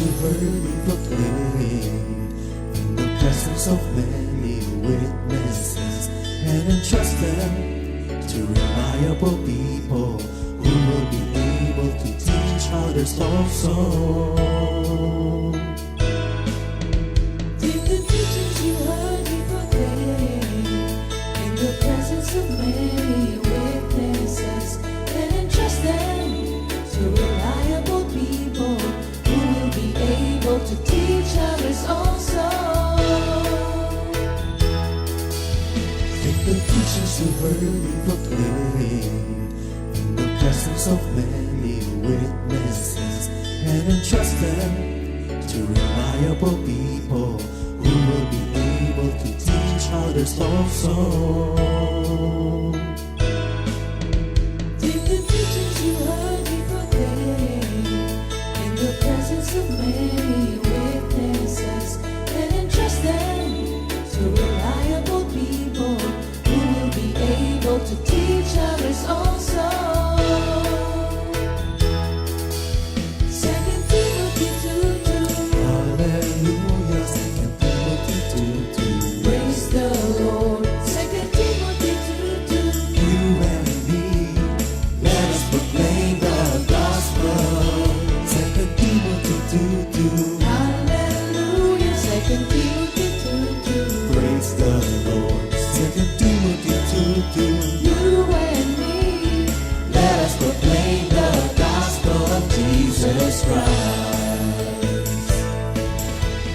you heard me proclaim in the presence of many witnesses, and entrust them to reliable people who will be able to teach others also. Take the teachings you heard me proclaim in the presence of many witnesses, and entrust them to reliable people who will be able to teach others also. Take the teachings you heard me proclaim in the presence of many witnesses, and entrust them to reliable people who will be able to teach others also. Take the teachings you heard me proclaim in the presence of many witnesses, and entrust them to reliable people who will be able to teach others also. 2 Timothy 2:2. Hallelujah, 2 Timothy 2:2. Praise the Lord. 2 Timothy 2:2. You and me, let us proclaim the gospel. 2 Timothy 2:2. Hallelujah. 2 Timothy 2:2. Praise the Lord. 2 Timothy 2:2. You and me, Let us proclaim the gospel of Jesus Christ.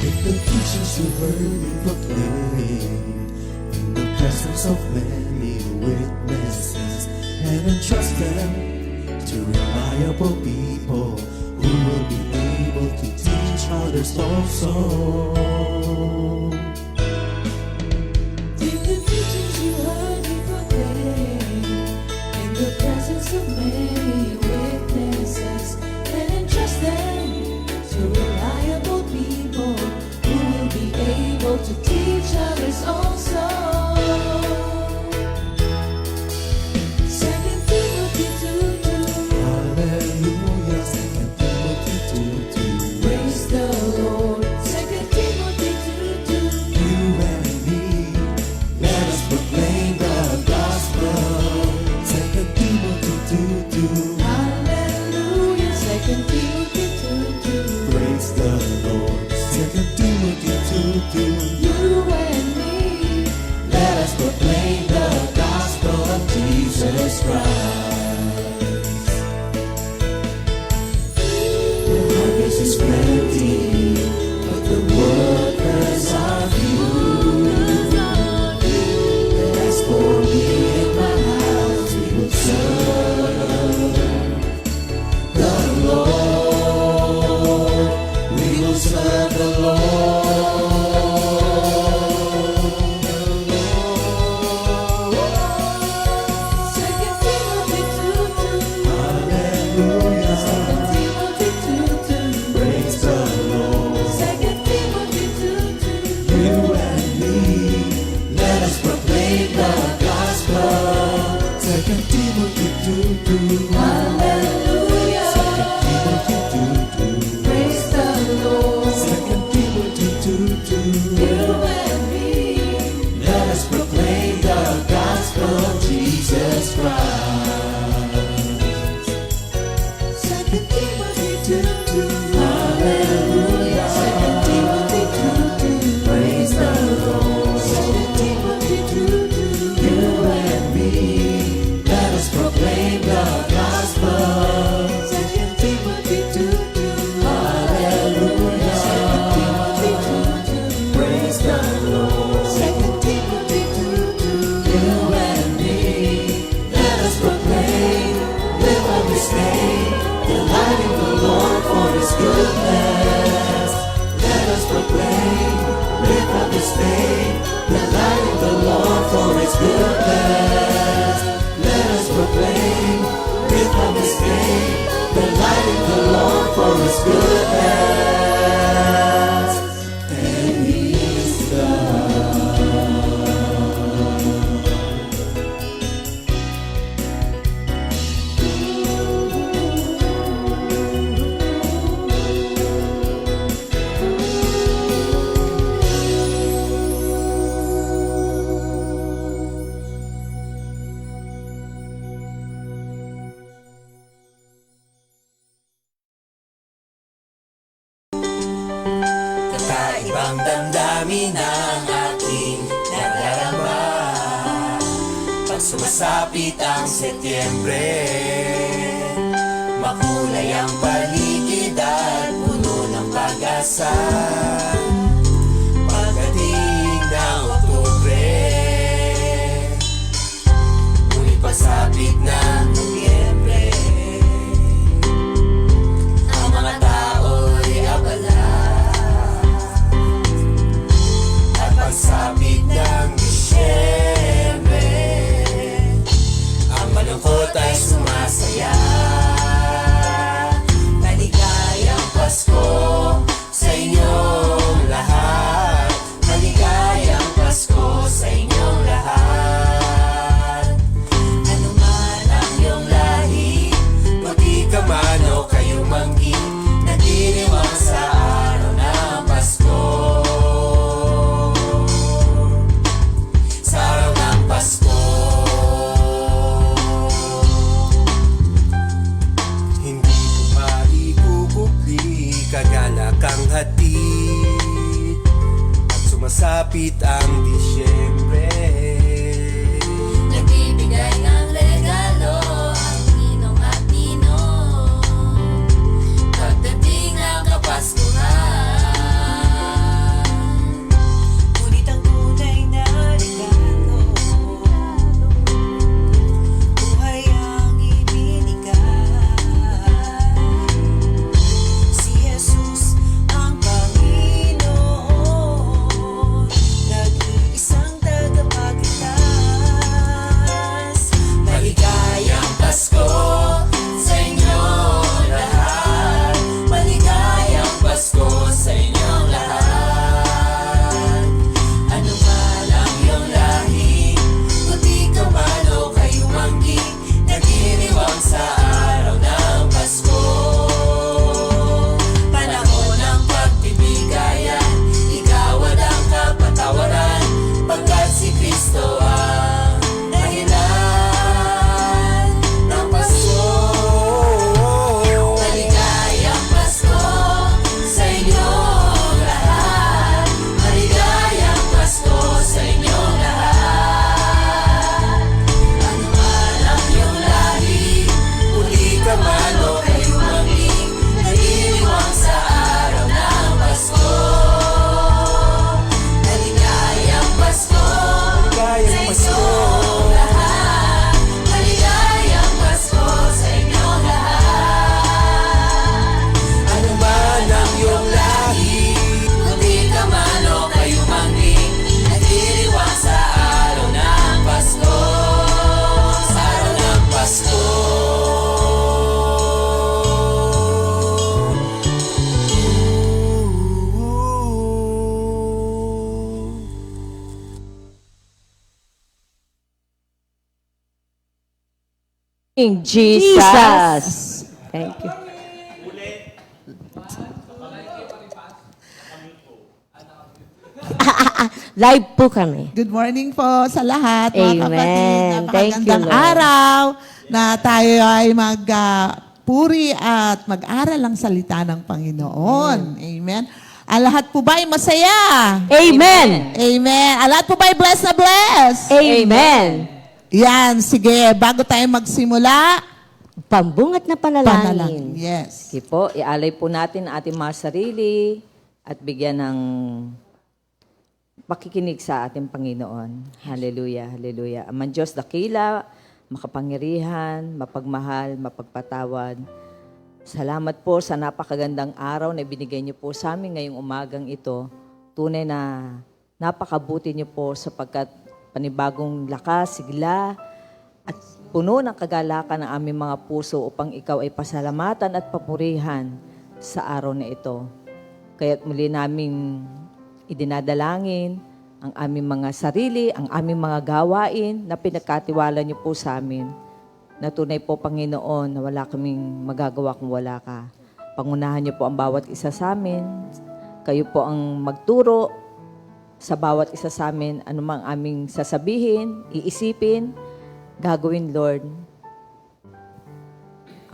Take the teachings you heard me proclaim in the presence of many witnesses, and entrust them to reliable people who will be able to teach others also. take the teachings you heard me proclaim in the presence of many witnesses, and entrust them to reliable people who will be able to teach others also. 2 Timothy 2:2. Hallelujah, 2 Timothy 2:2. Praise the Lord. 2 Timothy 2:2. You and me, let us proclaim the gospel. 2 Timothy 2:2. Hallelujah. 2 Timothy 2:2. Praise the Lord. 2 Timothy 2:2. You and me, Let us proclaim the gospel of Jesus Christ. The harvest is plenty, but the workers are few. As for me and my house, we will serve the Lord. We will serve the Lord. 2 Timothy 2:2. Hallelujah. 2 Timothy 2:2. Praise the Lord. 2 Timothy 2:2. You and me, let us proclaim the gospel. 2 Timothy 2:2. Hallelujah. 2 Timothy 2:2. Praise the Lord. 2 Timothy 2:2. You and me, Let us proclaim the gospel of Jesus Christ. 2 Timothy 2:2. Hallelujah. 2 Timothy 2:2. Praise the Lord. 2 Timothy 2:2. You and me, let us proclaim the gospel. 2 Timothy 2:2. Hallelujah. 2 Timothy 2:2. Praise the Lord. 2 Timothy 2:2. You and me, let us proclaim, live on this day, delighting the Lord for His goodness. Let us proclaim, live on this day, delighting the Lord for His goodness. Let us proclaim, live on this day, delighting the Lord for His goodness. And He's God. ibang damdamin ang ating nadarama. Pag sumasapit ang Setyembre, makulay ang paligid at puno ng pag-asa. Pagdating ng Oktubre, ngunit pagsapit ng Nobyembre, ang mga tao'y abala. At pagsapit ng Disyembre, ang malungkot ay sumasaya. Maligayang Pasko sa inyong lahat. Maligayang Pasko sa inyong lahat. Ano man ang iyong lahi, puti ka man o kayo manggi, nagdiriwang sa araw ng Pasko. Sa araw ng Pasko, hindi ko maikukupli kagalak ang hatid at sumasapit ang Disyembre. Nagbibigay ng regalo ang ninong at ninong. Pagdating ng Kapaskuhan, ngunit ang tunay na regalo, buhay ang ibinigay. Si Jesus ang Panginoon, nag-iisang tagapagligtas. Maligayang Pasko sa inyong lahat. Maligayang Pasko sa inyong lahat. Ano man ang iyong lahi, puti ka man o kayo manggi, nagdiriwang sa araw ng Pasko. Panahon ng pagbibigayan, igawad ang kapatawaran, pagkat si Kristo ang dahilan ng Pasko. Maligayang Pasko sa inyong lahat. Maligayang Pasko sa inyong lahat. Ano man ang iyong lahi, uli ka man o kayo manggi, nagdiriwang sa araw ng Pasko. Maligayang Pasko sa inyong lahat. Maligayang Pasko sa inyong lahat. Ano man ang iyong lahi, puti ka man o kayo manggi, nagdiriwang sa araw ng Pasko. Sa araw ng Pasko. In Jesus. Thank you. Live po kami. Good morning po sa lahat, Amen. mga kapatid. Thank you, Napakagandang Lord. araw na tayo ay magpuri at mag-aral ang salita ng Panginoon. Amen. Ang lahat po ba ay masaya? Amen. Amen. Ang lahat po ba ay blessed na blessed? Amen. Yan, sige. Bago tayo magsimula, Pambungat na panalangin. Yes. Sige po, ialay po natin ang ating mga sarili at bigyan ng pakikinig sa ating Panginoon. Hallelujah, hallelujah. Amang Diyos dakila, makapangyarihan, mapagmahal, mapagpatawad. Salamat po sa napakagandang araw na binigay niyo po sa amin ngayong umagang ito. Tunay na napakabuti niyo po sapagkat panibagong lakas, sigla, at puno ng kagalakan ng aming mga puso upang ikaw ay pasalamatan at papurihan sa araw na ito. Kaya't muli naming idinadalangin ang aming mga sarili, ang aming mga gawain na pinagkatiwala niyo po sa amin. Na tunay po, Panginoon, na wala kaming magagawa kung wala ka. Pangunahan niyo po ang bawat isa sa amin. Kayo po ang magturo sa bawat isa sa amin, anumang aming sasabihin, iisipin, gagawin, Lord.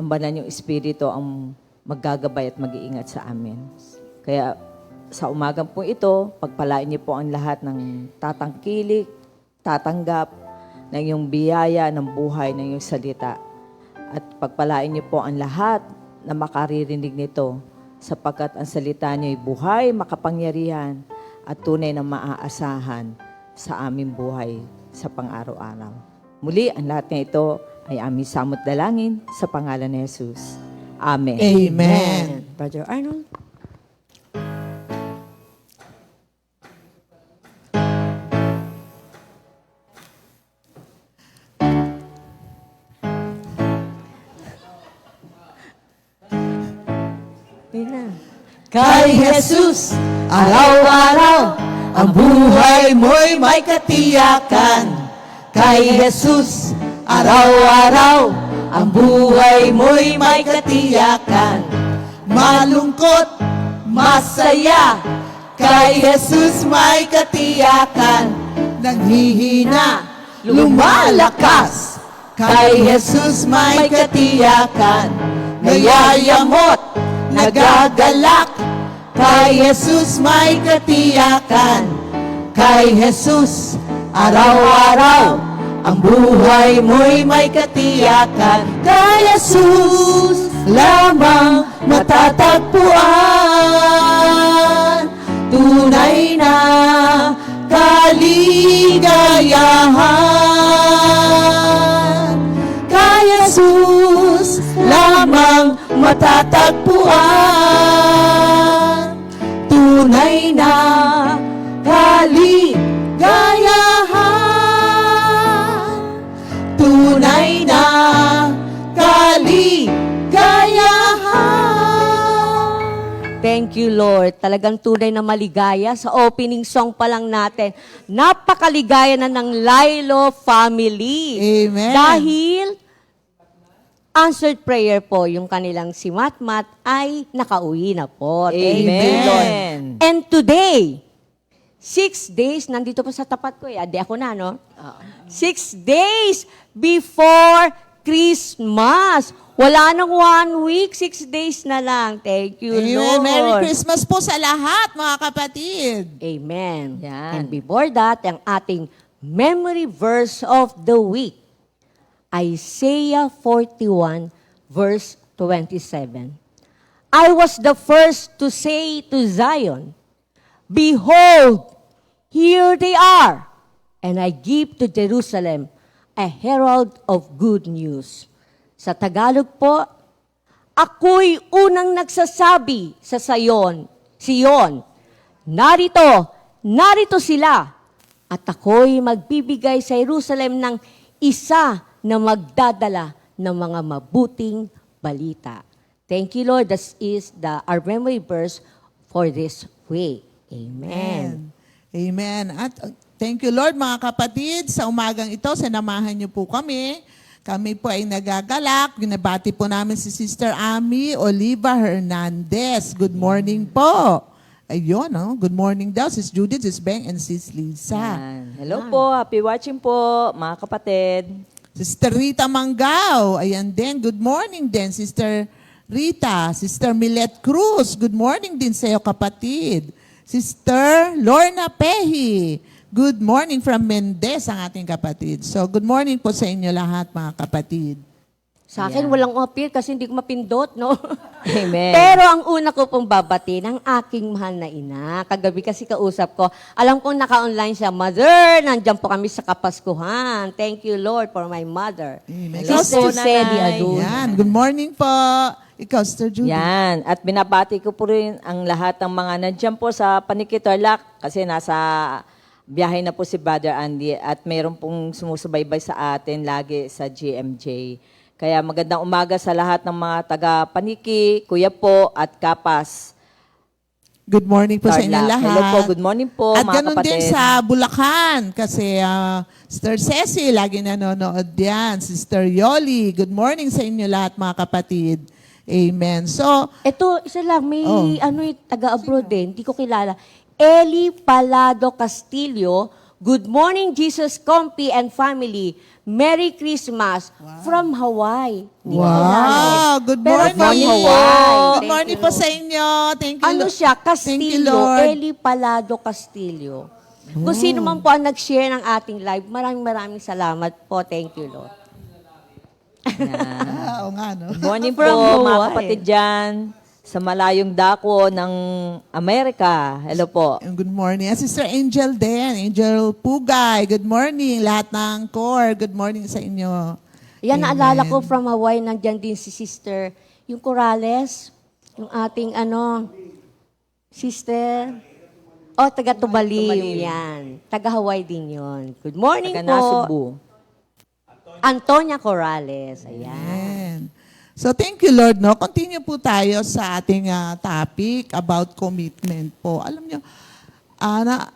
Ang banal niyong Espiritu ang maggagabay at mag-iingat sa amin. Kaya sa umagang po ito, pagpalain niyo po ang lahat ng tatangkilik, tatanggap ng iyong biyaya ng buhay ng iyong salita. At pagpalain niyo po ang lahat na makaririnig nito sapagkat ang salita niyo ay buhay, makapangyarihan at tunay na maaasahan sa aming buhay sa pang-araw-araw. Muli, ang lahat ng ito ay aming samot dalangin sa pangalan ni Jesus. Amen. Amen. Brother Arnold. Yun na. Kay Jesus, araw-araw, ang buhay mo'y may katiyakan. Kay Jesus, araw-araw, ang buhay mo'y may katiyakan. Malungkot, masaya, kay Jesus may katiyakan. Naghihina, lumalakas, kay Jesus may katiyakan. Nayayamot, nagagalak, kay Jesus may katiyakan. Kay Jesus, araw-araw, ang buhay mo'y may katiyakan. Kay Jesus, lamang matatagpuan tunay na kaligayahan. Kay Jesus, lamang matatagpuan tunay na kaligayahan. Tunay na kaligayahan. Thank you, Lord. Talagang tunay na maligaya. Sa opening song pa lang natin, napakaligaya na ng Lilo family. Amen. Dahil answered prayer po, yung kanilang si Matmat ay nakauwi na po. Thank you, Lord. Amen. And today, 6 days, nandito pa sa tapat ko Adi ako na, no? 6 days before Christmas. Wala nang 1 week, 6 days na lang. Thank you, Amen. Lord. Merry Christmas po sa lahat, mga kapatid. Amen. Yan. And before that, ang ating memory verse of the week, Isaiah 41, verse 27. I was the first to say to Zion, behold, here they are, and I give to Jerusalem a herald of good news. Sa Tagalog po, ako'y unang nagsasabi sa Sion, narito sila, at ako'y magbibigay sa Jerusalem ng isa na magdadala ng mga mabuting balita. Thank you, Lord. This is our memory verse for this week. Amen. Amen. At thank you, Lord, mga kapatid. Sa umagang ito, sinamahan niyo po kami. Kami po ay nagagalak. Ginabati po namin si Sister Ami Oliva Hernandez. Good morning po. Ayun, no? Good morning daw, Sis Judith, Sis Beng, and Sis Lisa. Yan. Hello po, happy watching po, mga kapatid. Sister Rita Manggao, ayan din. Good morning din, Sister Rita. Sister Milet Cruz, good morning din sa iyo, kapatid. Sister Lorna Pehi, good morning from Mendez, ang ating kapatid. So, good morning po sa inyo lahat, mga kapatid. Sa akin, walang appear kasi hindi ko mapindot, no? Amen. Pero ang una ko pong babatiin ang aking mahal na ina. Kagabi kasi kausap ko, alam kong naka-online siya, Mother, nandiyan po kami sa Kapaskuhan. Thank you, Lord, for my mother. Amen. Sister po, Sedi Nanay. Adun. Yan, good morning po. Ikaw, Sister Judy. Yan. At binabati ko po rin ang lahat ng mga nandiyan po sa Panikitarlac kasi nasa biyahe na po si Brother Andy at mayroon pong sumusubaybay sa atin lagi sa GMJ. Kaya magandang umaga sa lahat ng mga taga-Paniki, Kuya po at Kapas. Good morning po sa inyo Tarlac. lahat. Hello po, good morning po, At mga ganun kapatid. din sa Bulacan, kasi Sister Ceci, lagi nanonood yan. Sister Yoli, good morning sa inyo lahat, mga kapatid. Amen. So, Ito, isa lang, may Oh. taga-abroad din, hindi ko kilala. Eli Palado Castillo, good morning, Jesus Compi and family. Merry Christmas from Hawaii. Hindi ko kilala. wow, good Pero morning. from Hawaii. Good Thank morning you. po sa inyo. inyo. Thank you, Ano Lord. siya? Thank you, Castillo. Lord. Eli Palado Castillo. Kung sino man po ang nag-share ng ating live, maraming salamat po. Thank you, Lord. Oo nga, no? Good morning po, From mga Hawaii. kapatid dyan sa malayong dako ng Amerika. Hello po. Good morning. Sister Angel din. Angel Pugay. Good morning. Lahat ng core. Good morning sa inyo. Yan, Amen. naalala ko from Hawaii, nandyan din si Sister, yung Corrales, yung ating sister, taga Tubalim, yan. Taga Hawaii din yon. Good morning Taga po. Nasubu. Antonia Corrales, ayan. Amen. So thank you, Lord. No? Continue po tayo sa ating topic about commitment po. Alam nyo,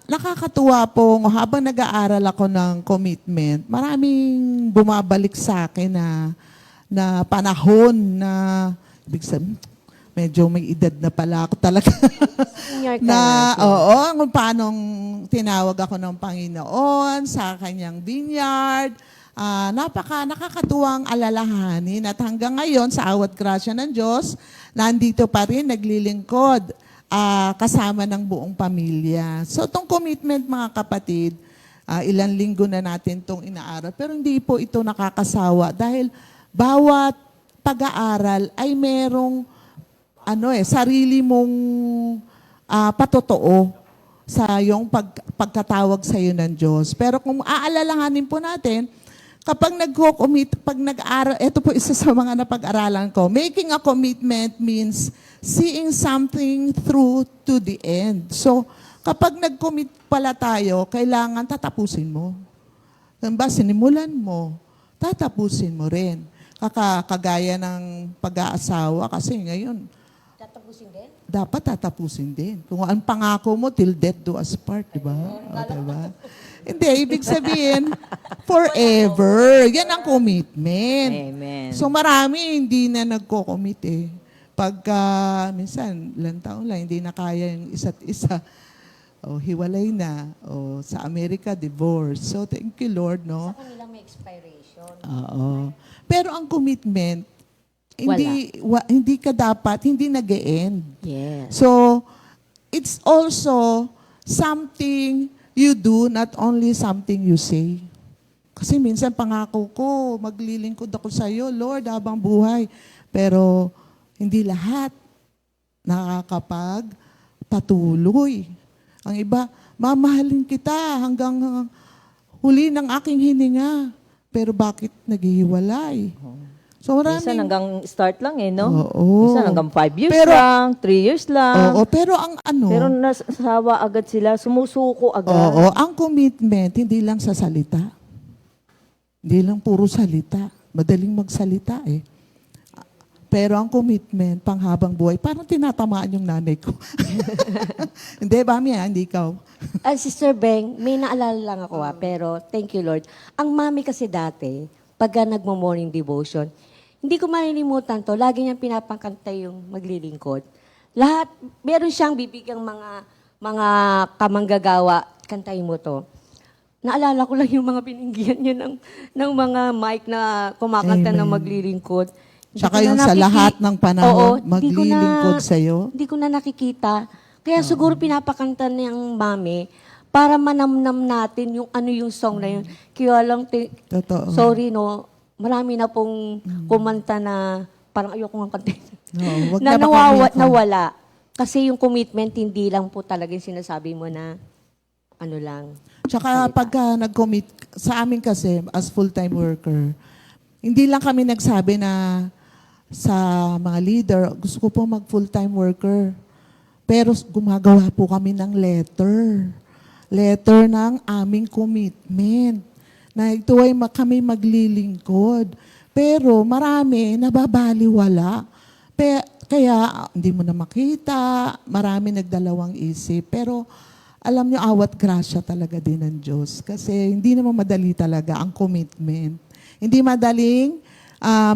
nakakatuwa po, habang nag-aaral ako ng commitment, maraming bumabalik sa akin na panahon na, ibig sabihin, medyo may edad na pala ako talaga. Senior ka na, na. oo, kung paano tinawag ako ng Panginoon sa kanyang vineyard. Nakakatuwang alalahanin at hanggang ngayon sa awat grasya ng Diyos, nandito pa rin naglilingkod kasama ng buong pamilya. So itong commitment mga kapatid, ilang linggo na natin itong inaaral, pero hindi po ito nakakasawa dahil bawat pag-aaral ay merong sarili mong patotoo sa yung pagkatawag sa iyo ng Diyos. Pero kung aalalahanin po natin, kapag nag-commit, pag nag-aral, ito po isa sa mga napag-aralan ko, making a commitment means seeing something through to the end. So, kapag nag-commit pala tayo, kailangan tatapusin mo. Diba, sinimulan mo, tatapusin mo rin. Kagaya ng pag-aasawa, kasi ngayon, Tatapusin din? dapat tatapusin din. Kung ang pangako mo, till death do us part, di ba? Diba? Hindi, ibig sabihin, forever. Yan ang commitment. Amen. So marami hindi na nagko-commit eh. Pagka, minsan, ilang taon lang, hindi na kaya yung isa't isa. O hiwalay na. O sa Amerika, divorce. So thank you, Lord, no? Sa kanila may expiration. Oo. Pero ang commitment, hindi ka dapat, hindi nag-e-end. Yes. So, it's also something you do, not only something you say. Kasi minsan pangako ko, maglilingkod ako sa iyo, Lord, habang buhay. Pero hindi lahat nakakapagpatuloy. Ang iba, mamahalin kita hanggang huli ng aking hininga. Pero bakit naghihiwalay? So Minsan hanggang start lang no? Oo. Minsan hanggang 5 years Pero- lang, 3 years lang. Oo, pero ang Pero nasawa agad sila, sumusuko agad. Oo, ang commitment, hindi lang sa salita. Hindi lang puro salita. Madaling magsalita eh. Pero ang commitment, panghabang buhay, parang tinatamaan yung nanay ko. Hindi, Mami, hindi ikaw. Sister Beng, may naalala lang ako pero thank you, Lord. Ang mami kasi dati, pagka nagmo-morning devotion, hindi ko malilimutan to, lagi niyang pinapakanta yung maglilingkod. Lahat, meron siyang bibigang mga kamanggagawa, kantahin mo to. Naalala ko lang yung mga bininggihan niya ng mga mic na kumakanta ng Amen. maglilingkod. Hindi Tsaka ko na yung sa lahat ng panahon, Oo, hindi ko na- maglilingkod sa'yo. Hindi ko na nakikita. Kaya siguro pinapakanta niyang mami para manamnam natin yung yung song na yun. Kaya lang, Totoo. sorry no, marami na pong kumanta na parang ayoko nga kantin. No, wag na na baka nawala. Kasi yung commitment, hindi lang po talaga yung sinasabi mo na lang. Tsaka pagka nag-commit, sa amin kasi, as full-time worker, hindi lang kami nagsabi na sa mga leader, gusto ko po mag-full-time worker. Pero gumagawa po kami ng letter. Letter ng aming commitment. Na ito ay kami maglilingkod. Pero marami nababaliwala. Kaya hindi mo na makita, marami nagdalawang isip. Pero alam nyo, awat grasya talaga din ng Diyos. Kasi hindi naman madali talaga ang commitment. Hindi madaling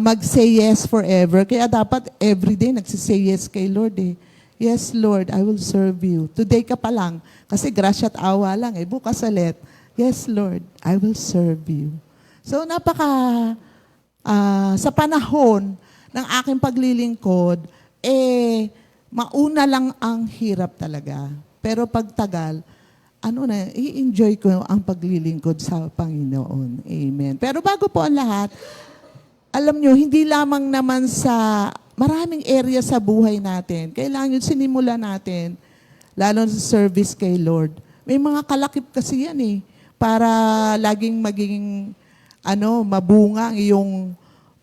mag-say yes forever. Kaya dapat everyday nagsisay yes kay Lord eh. Yes, Lord, I will serve you. Today ka pa lang. Kasi grasya at awa lang eh. Bukas ulit. Yes, Lord, I will serve you. So sa panahon ng aking paglilingkod, mauna lang ang hirap talaga. Pero pagtagal, i-enjoy ko ang paglilingkod sa Panginoon. Amen. Pero bago po ang lahat, alam nyo, hindi lamang naman sa maraming area sa buhay natin, kailangan yung sinimula natin, lalo sa service kay Lord. May mga kalakip kasi yan para laging maging mabunga ang iyong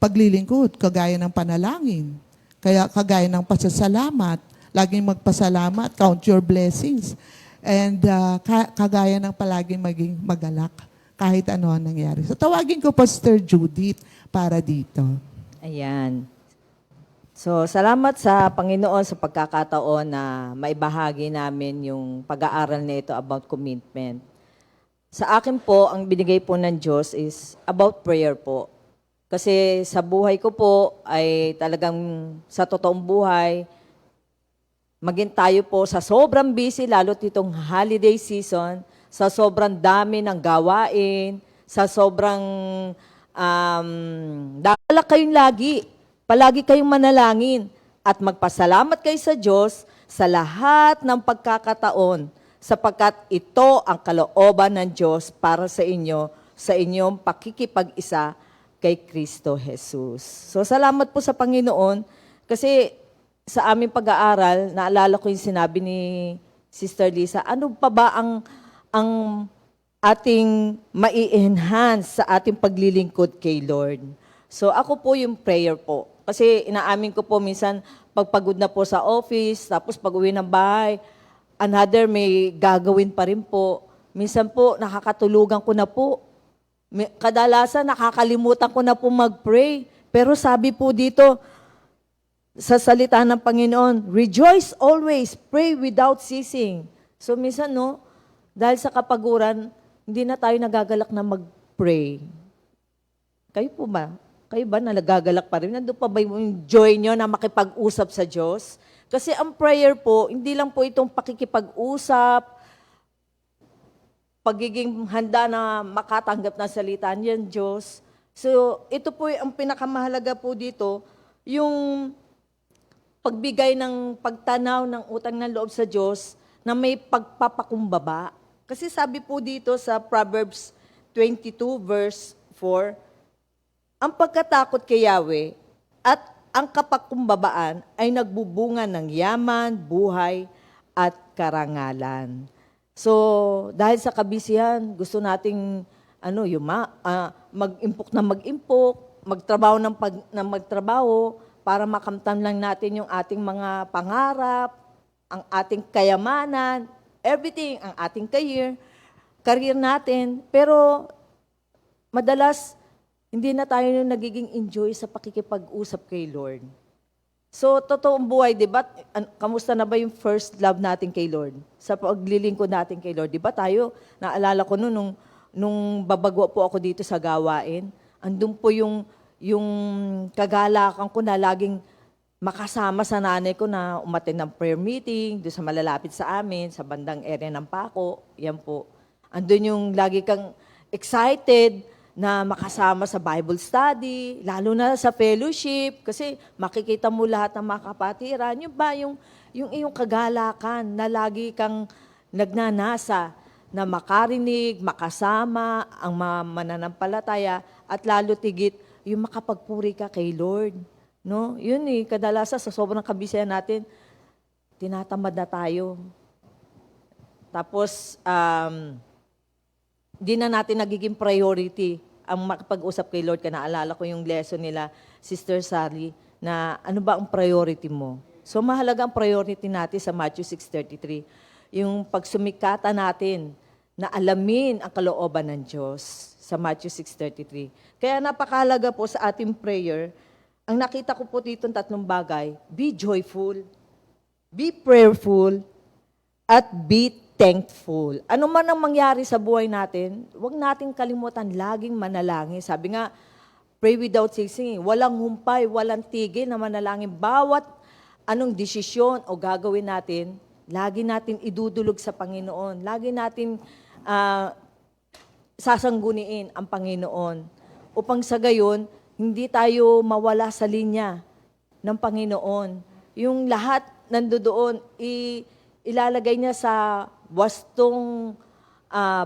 paglilingkod, kagaya ng panalangin, kagaya ng pasasalamat, laging magpasalamat, count your blessings, and kagaya ng palaging maging magalak kahit ano ang nangyari. So tawagin ko Pastor Judith para dito. Ayan. So, salamat sa Panginoon sa pagkakataon na maibahagi namin yung pag-aaral na ito about commitment. Sa akin po, ang binigay po ng Diyos is about prayer po. Kasi sa buhay ko po ay talagang sa totoong buhay, maging tayo po sa sobrang busy, lalo itong holiday season, sa sobrang dami ng gawain, sa sobrang dala kayong palagi kayong manalangin at magpasalamat kayo sa Diyos sa lahat ng pagkakataon sapagkat ito ang kalooban ng Diyos para sa inyo, sa inyong pakikipag-isa kay Kristo Jesus. So salamat po sa Panginoon kasi sa aming pag-aaral, naalala ko yung sinabi ni Sister Lisa, ano pa ba ang ating mai-enhance sa ating paglilingkod kay Lord? So ako po yung prayer po. Kasi inaamin ko po minsan, pagpagod na po sa office, tapos pag-uwi ng bahay, may gagawin pa rin po. Minsan po, nakakatulugan ko na po. Kadalasan, nakakalimutan ko na po mag-pray. Pero sabi po dito, sa salita ng Panginoon, rejoice always, pray without ceasing. So minsan, dahil sa kapaguran, hindi na tayo nagagalak na mag-pray. Kayo po ba? Kayo ba na nagagalak pa rin? Nandun pa ba yung joy nyo na makipag-usap sa Diyos? Kasi ang prayer po, hindi lang po itong pakikipag-usap, pagiging handa na makatanggap ng salita niyan, Diyos. So, ito po ang pinakamahalaga po dito, yung pagbigay ng pagtanaw ng utang ng loob sa Diyos na may pagpapakumbaba. Kasi sabi po dito sa Proverbs 22 verse 4, ang pagkatakot kay Yahweh at ang kapakumbabaan ay nagbubunga ng yaman, buhay, at karangalan. So, dahil sa kabisihan, gusto nating mag-impok na mag-impok, magtrabaho ng magtrabaho para makamtan lang natin yung ating mga pangarap, ang ating kayamanan, everything, ang ating career natin. Pero madalas, hindi na tayo nagiging enjoy sa pakikipag-usap kay Lord. So, totoong buhay, di ba? Kamusta na ba yung first love natin kay Lord? Sa paglilingkod natin kay Lord, di ba tayo, naalala ko nung babagwa po ako dito sa gawain, andun po yung kagalakan ko na laging makasama sa nanay ko na umattend ng prayer meeting, doon sa malalapit sa amin, sa bandang area ng Paco, yan po. Andun yung lagi kang excited na makasama sa Bible study, lalo na sa fellowship, kasi makikita mo lahat ng mga kapatiran. Yung ba, yung iyong kagalakan na lagi kang nagnanasa na makarinig, makasama ang mga mananampalataya, at lalo tigit, yung makapagpuri ka kay Lord. No? Yun kadalasan sa sobrang kabisihan natin, tinatamad na tayo. Tapos, di na natin nagiging priority ang makapag-usap kay Lord. Naalala ko yung lesson nila, Sister Sally, na ano ba ang priority mo? So mahalaga ang priority natin sa Matthew 6:33. Yung pagsumikata natin na alamin ang kalooban ng Diyos sa Matthew 6:33. Kaya napakahalaga po sa ating prayer, ang nakita ko po dito tatlong bagay, be joyful, be prayerful, at be thankful. Ano man ang mangyari sa buhay natin, huwag nating kalimutan laging manalangin. Sabi nga, pray without ceasing. Walang humpay, walang tigil na manalangin. Bawat anong desisyon o gagawin natin, lagi natin idudulog sa Panginoon. Lagi natin sasangguniin ang Panginoon. Upang sa gayon, hindi tayo mawala sa linya ng Panginoon. Yung lahat nandoon, ilalagay niya sa wastong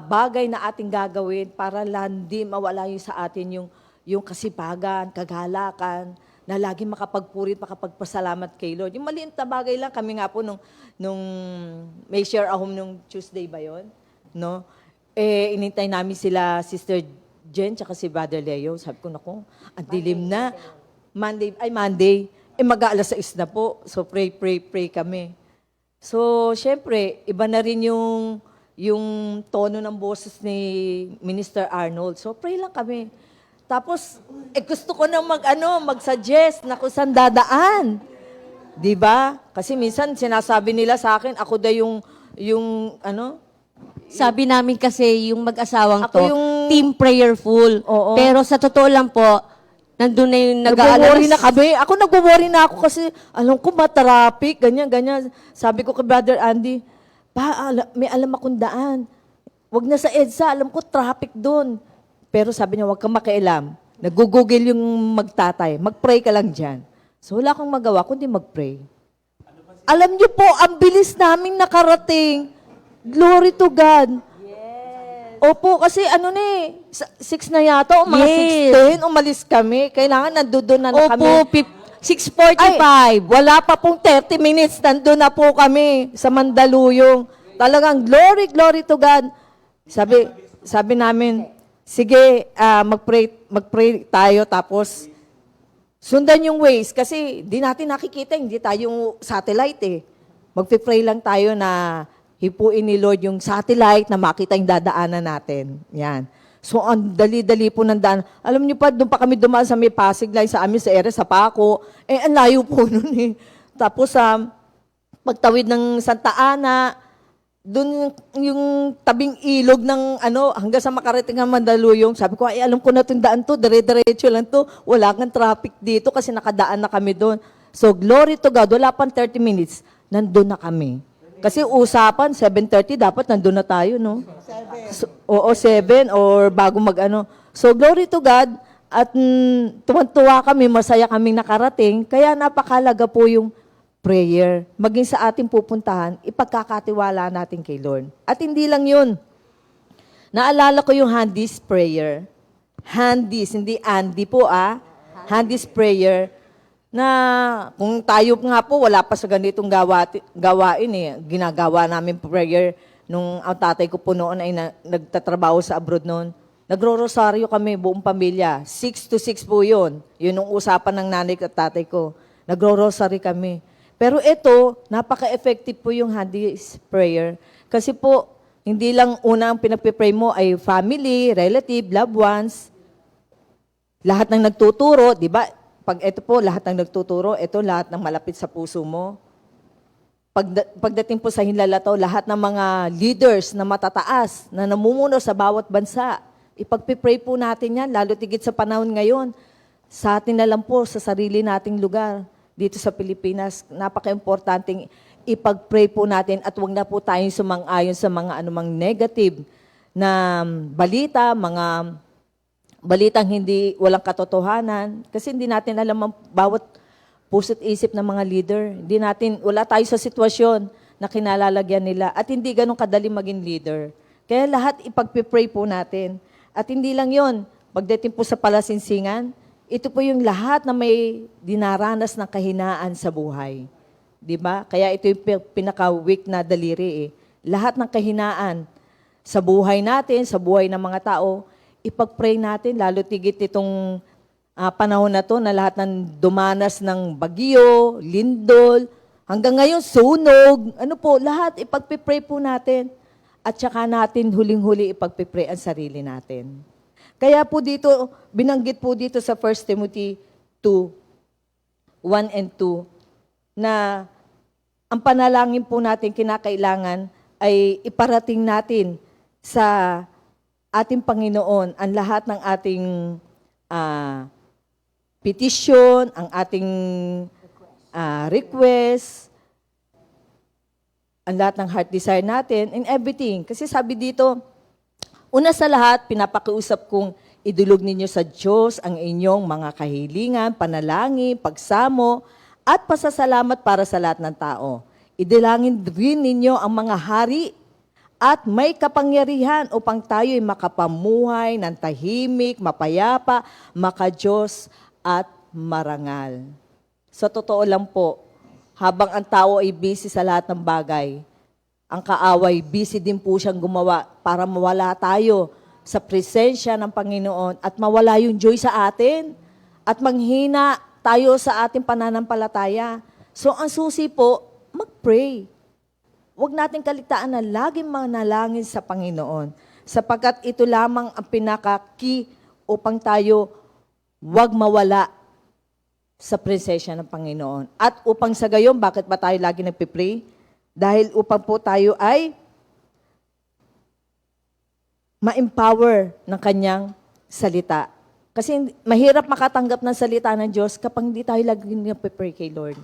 bagay na ating gagawin para hindi mawala yung sa atin yung kasipagan, kagalakan, na lagi makapagpurit, makapagpasalamat kay Lord. Yung maliit na bagay lang, kami nga po nung may share a home nung Tuesday ba yun? No? Inintay namin sila, Sister Jen, tsaka si Brother Leo. Sabi ko, naku, ang dilim na. Monday. Mag-aalas 6 na po. So, pray kami. So, syempre, iba na rin yung tono ng boses ni Minister Arnold. So, pray lang kami. Tapos, gusto ko nang mag-suggest na kung saan dadaan. Di ba? Kasi minsan sinasabi nila sa akin, ako daw yung Sabi namin kasi yung mag-asawang Ako to, team prayerful. Oo. Pero sa totoo lang po, nandun na yung nag-worry nag-aalas. na kami. Ako nag-worry na ako kasi alam ko ma-traffic, ganyan. Sabi ko kay Brother Andy, may alam akong daan. Wag na sa EDSA, alam ko traffic doon. Pero sabi niya, wag kang makialam. Nag-google yung magtatay. Mag-pray ka lang dyan. So wala akong magawa kundi mag-pray. Alam niyo po, ang bilis naming nakarating. Glory to God. Opo, kasi 6 na yata, o mga Yes. 6:10, umalis kami. Kailangan nandoon na kami. Opo, 6:45. Ay, wala pa pong 30 minutes, nandun na po kami sa Mandaluyong. Talagang glory to God. Sabi namin, sige, mag-pray tayo, tapos sundan yung ways. Kasi di natin nakikita, hindi tayo satellite eh. Mag-pray lang tayo na hipuin ni Lord yung satellite na makita yung dadaanan natin. Yan. So, ang dali-dali po ng daan. Alam niyo pa, doon pa kami dumaan sa may Pasig line sa amin, sa ere, sa Paco. Ang layo po nun eh. Tapos, pagtawid ng Santa Ana, doon yung tabing ilog ng hanggang sa makarating ang Mandaluyong. Sabi ko, alam ko na itong daan to, dire-diretso lang to. Wala kang traffic dito kasi nakadaan na kami doon. So, glory to God, wala pang 30 minutes, nandun na kami. Kasi usapan, 7:30, dapat nandun na tayo, no? 7 or bago So, glory to God. At tuwan-tuwa kami, masaya kaming nakarating. Kaya napakalaga po yung prayer. Maging sa ating pupuntahan, ipagkakatiwala natin kay Lord. At hindi lang yun. Naalala ko yung Handy's prayer. Handy's, hindi Andy po Handy's prayer. Na kung tayo nga po, wala pa sa ganitong gawain eh. Ginagawa namin prayer nung ang tatay ko po noon ay nagtatrabaho sa abroad noon. Nagro-rosaryo kami, buong pamilya. 6 to 6 po yun. Yun yung usapan ng nanay at tatay ko. Nagro-rosary kami. Pero ito, napaka-effective po yung Handy's prayer. Kasi po, hindi lang una ang pinagpipray mo ay family, relative, loved ones. Lahat ng nagtuturo, di ba? Pag ito po, lahat ng nagtuturo, ito lahat ng malapit sa puso mo. Pagdating po sa hinlalataw, lahat ng mga leaders na matataas, na namumuno sa bawat bansa, ipagpipray po natin yan, lalo tigit sa panahon ngayon. Sa atin na lang po, sa sarili nating lugar, dito sa Pilipinas, napaka-importanting ipag-pray po natin at huwag na po tayong sumang-ayon sa mga anumang negative na balita, mga balitang walang katotohanan. Kasi hindi natin alam ang bawat puso't isip ng mga leader. Wala tayo sa sitwasyon na kinalalagyan nila at hindi ganun kadali maging leader. Kaya lahat ipagpipray po natin. At hindi lang yon, pagdating po sa palasinsingan, ito po yung lahat na may dinaranas ng kahinaan sa buhay. Di ba? Kaya ito yung pinaka-weak na daliri eh. Lahat ng kahinaan sa buhay natin, sa buhay ng mga tao, ipag-pray natin, lalo tigit itong panahon na to na lahat ng dumanas ng bagyo, lindol, hanggang ngayon sunog, lahat ipag-pray po natin. At saka natin huling-huli ipag-pray ang sarili natin. Kaya po dito, binanggit po dito sa 1 Timothy 2:1 and 2, na ang panalangin po natin kinakailangan ay iparating natin sa ating Panginoon ang lahat ng ating petition, ang ating request, ang lahat ng heart desire natin, and everything. Kasi sabi dito, una sa lahat, pinapakiusap kong idulog ninyo sa Diyos ang inyong mga kahilingan, panalangin, pagsamo, at pasasalamat para sa lahat ng tao. Idilangin rin ninyo ang mga hari at may kapangyarihan upang tayo'y makapamuhay ng tahimik, mapayapa, makadiyos at marangal. Sa totoo lang po, habang ang tao ay busy sa lahat ng bagay, ang kaaway busy din po siyang gumawa para mawala tayo sa presensya ng Panginoon at mawala yung joy sa atin at manghina tayo sa ating pananampalataya. So ang susi po, mag-pray. Huwag natin kaligtaan na laging manalangin sa Panginoon sapagkat ito lamang ang pinaka-key upang tayo huwag mawala sa presensya ng Panginoon. At upang sa gayon, bakit ba tayo lagi nagpipray? Dahil upang po tayo ay ma-empower ng kanyang salita. Kasi mahirap makatanggap ng salita ng Diyos kapag hindi tayo lagi nagpipray kay Lord.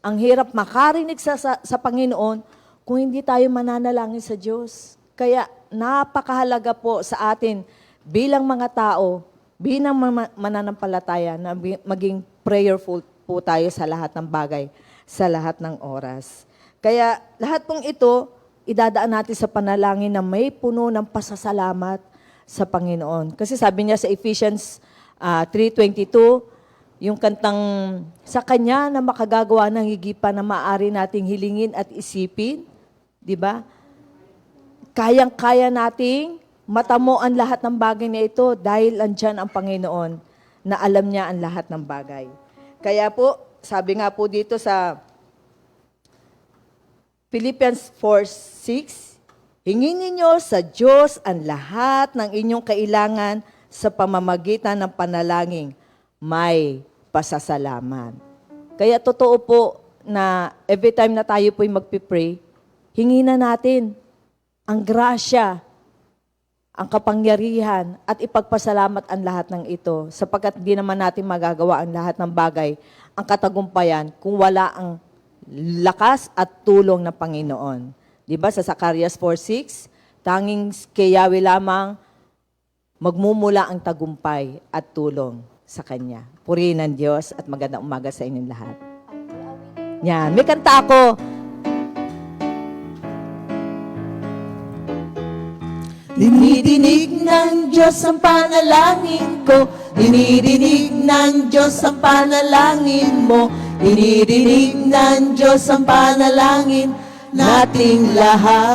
Ang hirap makarinig sa Panginoon kung hindi tayo mananalangin sa Diyos. Kaya napakahalaga po sa atin bilang mga tao, bilang mananampalataya na maging prayerful po tayo sa lahat ng bagay, sa lahat ng oras. Kaya lahat pong ito, idadaan natin sa panalangin na may puno ng pasasalamat sa Panginoon. Kasi sabi niya sa Ephesians 3:22, yung kantang sa Kanya na makagagawa ng higipan na maaari nating hilingin at isipin, di ba? Kayang-kaya nating matamo ang lahat ng bagay na ito dahil andyan ang Panginoon na alam niya ang lahat ng bagay. Kaya po, sabi nga po dito sa Philippians 4:6, hingin ninyo sa Diyos ang lahat ng inyong kailangan sa pamamagitan ng panalangin. May pasasalamat. Kaya totoo po na every time na tayo po'y magpipray, hingin na natin ang grasya, ang kapangyarihan, at ipagpasalamat ang lahat ng ito sapagkat di naman natin magagawa ang lahat ng bagay, ang katagumpayan, kung wala ang lakas at tulong ng Panginoon. Di ba sa Zacarias 4:6, tanging kay Yahweh lamang magmumula ang tagumpay at tulong sa Kanya. Purihin ang Diyos at magandang umaga sa inyong lahat. Yan, may kanta ako. Dinidinig ng Diyos ang panalangin ko, dinidinig ng Diyos ang panalangin mo, dinidinig ng Diyos ang panalangin nating lahat.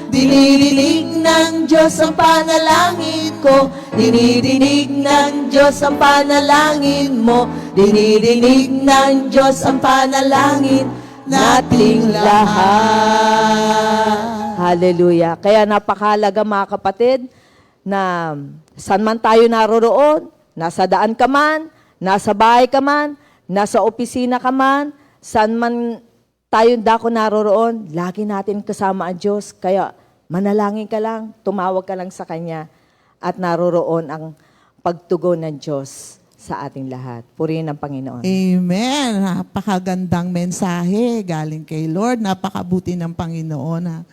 Dinidinig ng Diyos ang panalangin ko, dinidinig ng Diyos ang panalangin mo, dinidinig ng Diyos ang panalangin nating lahat. Hallelujah. Kaya napakahalaga mga kapatid na saan man tayo naroroon, nasa daan ka man, nasa bahay ka man, nasa opisina ka man, saan man tayo dako naroroon, lagi natin kasama ang Diyos. Kaya manalangin ka lang, tumawag ka lang sa Kanya at naroroon ang pagtugon ng Diyos sa ating lahat. Purihin ang Panginoon. Amen. Napakagandang mensahe galing kay Lord. Napakabuti ng Panginoon.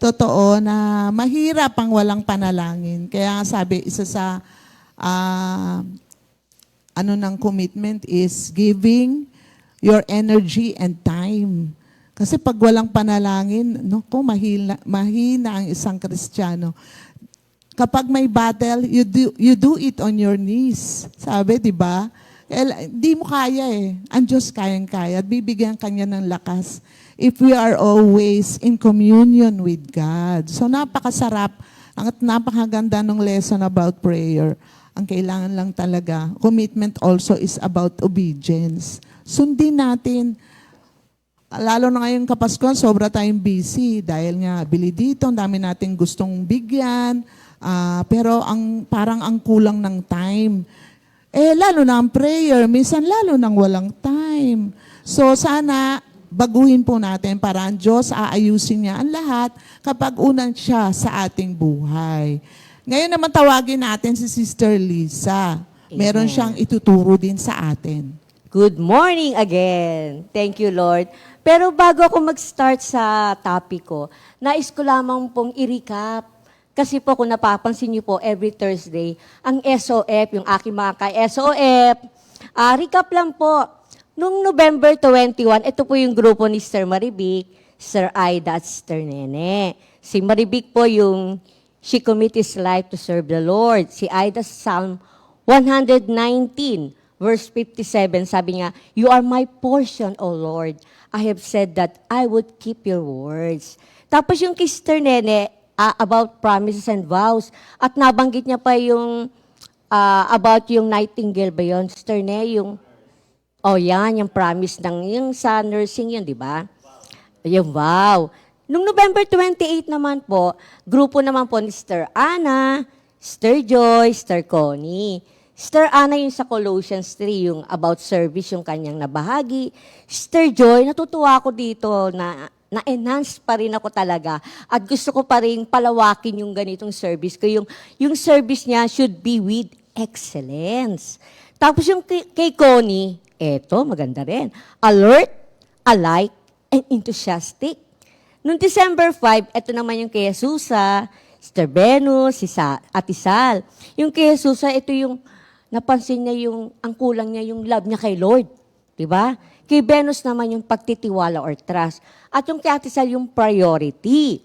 Totoo na mahirap ang walang panalangin. Kaya nga sabi, isa sa ng commitment is giving your energy and time. Kasi pag walang panalangin, mahina ang isang Kristiyano. Kapag may battle, you do it on your knees. Sabi, di ba? Di mo kaya eh. Ang Diyos kayang-kaya at bibigyan Kanya ng lakas if we are always in communion with God. So napakasarap at napakaganda ng lesson about prayer. Ang kailangan lang talaga, commitment also is about obedience. Sundin natin. Lalo na ngayong Kapaskuhan, sobra tayong busy dahil nga bili dito, ang dami nating gustong bigyan, pero parang ang kulang ng time. Lalo na ang prayer, minsan lalo nang walang time. So sana baguhin po natin para ang Diyos aayusin niya ang lahat kapag unan siya sa ating buhay. Ngayon naman tawagin natin si Sister Lisa. Meron siyang ituturo din sa atin. Good morning again. Thank you, Lord. Pero bago ako mag-start sa topic ko, nais ko lamang pong i-recap. Kasi po kung napapansin niyo po, every Thursday, ang SOF, yung aking mga ka-SOF, Recap lang po. Noong November 21, ito po yung grupo ni Sister Marivic, Sister Aida at Sister Nene. Si Marivic po yung she commit his life to serve the Lord. Si Aida Psalm 119, verse 57, sabi nga, "You are my portion, O Lord. I have said that I would keep your words." Tapos yung kay Sister Nene, about promises and vows. At nabanggit niya pa yung about yung nightingale ba yun? Sister Nene, yung yan, yung promise yung sa nursing yun, di ba? Yung vow. Nung November 28 naman po, grupo naman po ni Sister Ana, Sister Joy, Sister Connie. Sister Ana yung sa Colossians 3, yung about service, yung kanyang nabahagi. Sister Joy, natutuwa ako dito na-enhance pa rin ako talaga. At gusto ko pa rin palawakin yung ganitong service ko. Yung service niya should be with excellence. Tapos yung kay Connie, eto, maganda rin. Alert, alike, and enthusiastic. Noong December 5, eto naman yung kay Jesusa, Sister Venus, si Ate Sal. Yung kay Jesusa, ito yung napansin niya ang kulang niya, yung love niya kay Lord. Diba? Kay Venus naman yung pagtitiwala or trust. At yung kay Ate Sal, yung priority.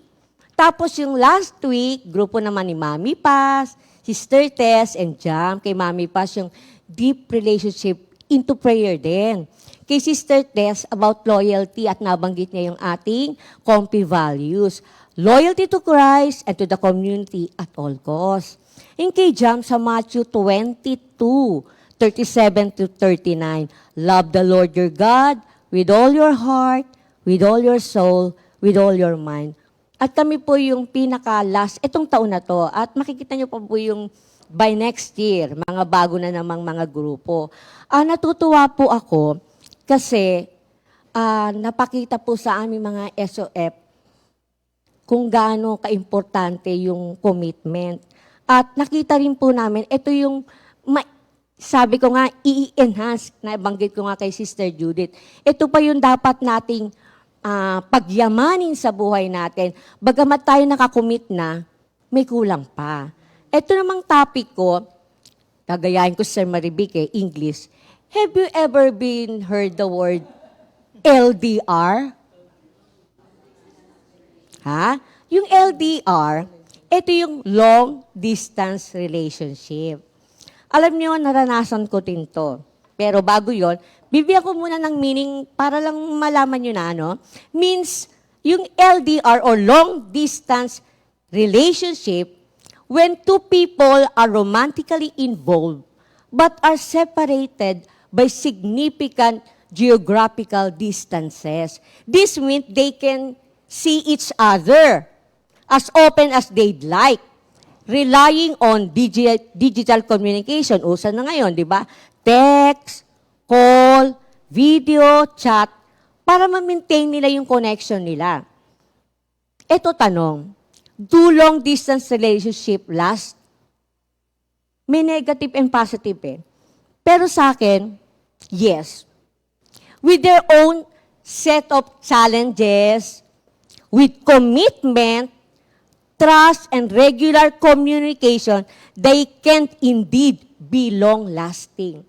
Tapos yung last week, grupo naman ni Mami Paz, Sister Tess, and Jam. Kay Mami Paz, yung deep relationship into prayer din. Kay Sister Tess, about loyalty at nabanggit niya yung ating comfy values. Loyalty to Christ and to the community at all costs. Yung kay Jam sa Matthew 22:37-39, love the Lord your God with all your heart, with all your soul, with all your mind. At kami po yung pinaka-last, itong taon na to, at makikita niyo pa po yung by next year, mga bago na namang mga grupo. Natutuwa po ako kasi napakita po sa aming mga SOF kung gaano kaimportante yung commitment. At nakita rin po namin, ito yung, sabi ko nga, i-enhance, nabanggit ko nga kay Sister Judith, ito pa yung dapat nating pagyamanin sa buhay natin. Bagamat tayo nakakommit na, may kulang pa. Ito namang topic ko, gagayahin ko Sir Marivic, English. Have you ever heard the word LDR? Yung LDR, ito yung long distance relationship. Alam niyo, naranasan ko din to. Pero bago yon, bibigyan ko muna ng meaning para lang malaman nyo na means yung LDR or long distance relationship when two people are romantically involved but are separated by significant geographical distances. This means they can see each other as often as they'd like, relying on digital communication. Uso na ngayon, di ba? Text, call, video, chat, para ma-maintain nila yung connection nila. Ito tanong, do long-distance relationship last? May negative and positive Pero sa akin, yes. With their own set of challenges, with commitment, trust, and regular communication, they can't indeed be long-lasting.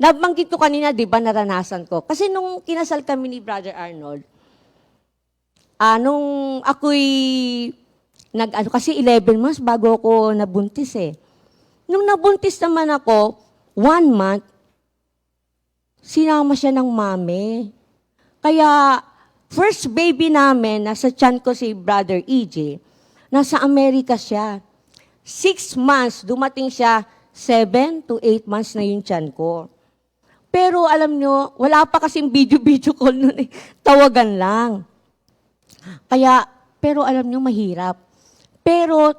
Nabanggit ko kanina, di ba, naranasan ko. Kasi nung kinasal kami ni Brother Arnold, nung ako'y kasi 11 months bago ako nabuntis Nung nabuntis naman ako, 1 month, sinama siya ng mami. Kaya, first baby namin, nasa tiyan ko si Brother EJ, nasa Amerika siya. 6 months, dumating siya, 7 to 8 months na yung tiyan ko. Pero alam nyo, wala pa kasing video call nun Tawagan lang. Kaya, pero alam nyo, mahirap. Pero,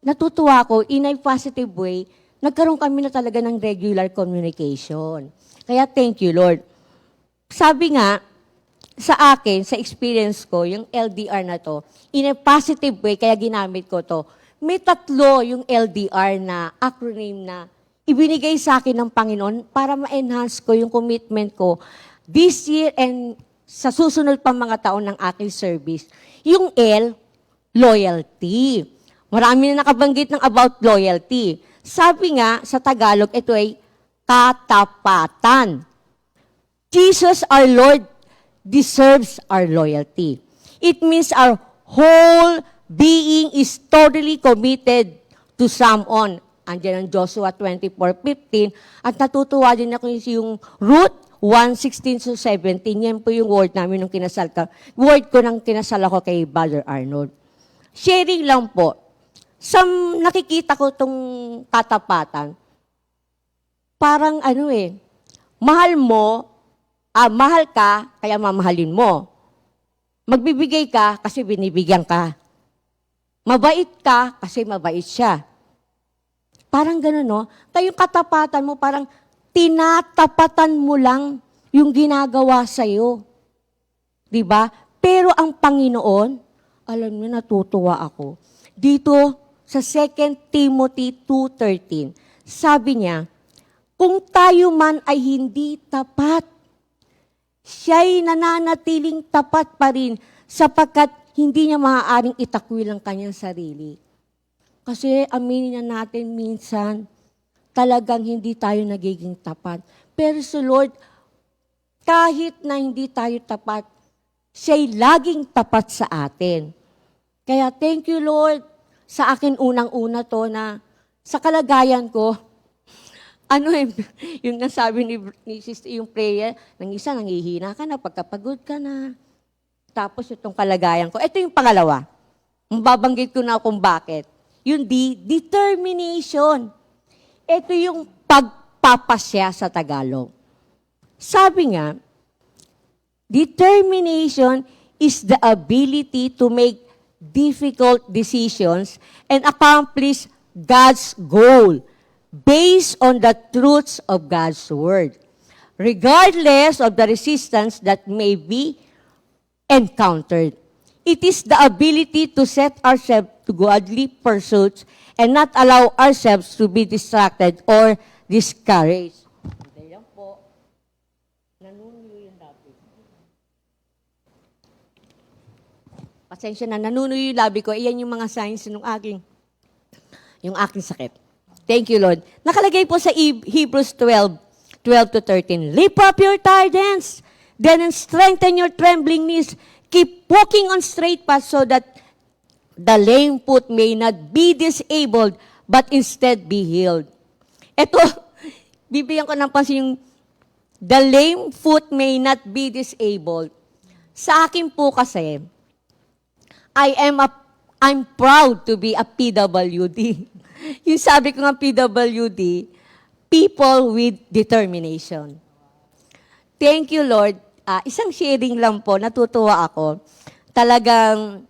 natutuwa ko, in a positive way, nagkaroon kami na talaga ng regular communication. Kaya, thank you, Lord. Sabi nga, sa akin, sa experience ko, yung LDR na to, in a positive way, kaya ginamit ko to, may 3 yung LDR na acronym na ibinigay sa akin ng Panginoon para ma-enhance ko yung commitment ko this year and sa susunod pang mga taon ng aking service. Yung L, loyalty. Marami na nakabanggit ng about loyalty. Sabi nga, sa Tagalog, ito ay katapatan. Jesus, our Lord, deserves our loyalty. It means our whole being is totally committed to someone. Andiyan ang Joshua 24:15. At natutuwa din ako yung Ruth 1:16 to 17. Yan po yung word namin nung word ko nang kinasal ako kay Brother Arnold. Sharing lang po. Nakikita ko tong katapatan. Parang mahal ka, kaya mamahalin mo. Magbibigay ka kasi binibigyan ka. Mabait ka kasi mabait siya. Parang gano'n, no? Kaya yung katapatan mo, parang tinatapatan mo lang yung ginagawa sa'yo. Diba? Pero ang Panginoon, alam niyo, natutuwa ako. Dito sa 2 Timothy 2:13, sabi niya, kung tayo man ay hindi tapat, siya'y nananatiling tapat pa rin sapagkat hindi niya maaaring itakwil ang kanyang sarili. Kasi aminin na natin minsan, talagang hindi tayo nagiging tapat. Pero sa Lord, kahit na hindi tayo tapat, siya'y laging tapat sa atin. Kaya thank you Lord sa akin unang-una to na sa kalagayan ko, yung nasabi ni sister, yung prayer, ng isa nangihina ka na, pagkapagod ka na. Tapos itong kalagayan ko. Ito yung pangalawa. Mababanggit ko na kung bakit. Yung determination. Ito yung pagpapasya sa Tagalog. Sabi nga, determination is the ability to make difficult decisions and accomplish God's goal based on the truths of God's Word, regardless of the resistance that may be encountered. It is the ability to set ourselves to godly pursuits and not allow ourselves to be distracted or discouraged. Ayan po. Nanunuyo yung labi. Pasensya na, nanunuyo yung labi ko. Iyan yung mga signs ng yung aking sakit. Thank you, Lord. Nakalagay po sa Hebrews 12 to 13. Lift up your tired hands, then strengthen your trembling knees. Keep walking on straight paths so that the lame foot may not be disabled, but instead be healed. Ito, bibigyan ko ng pansin yung the lame foot may not be disabled. Sa akin po kasi, I'm proud to be a PWD. Yung sabi ko nga PWD, people with determination. Thank you, Lord. Isang sharing lang po, natutuwa ako. Talagang,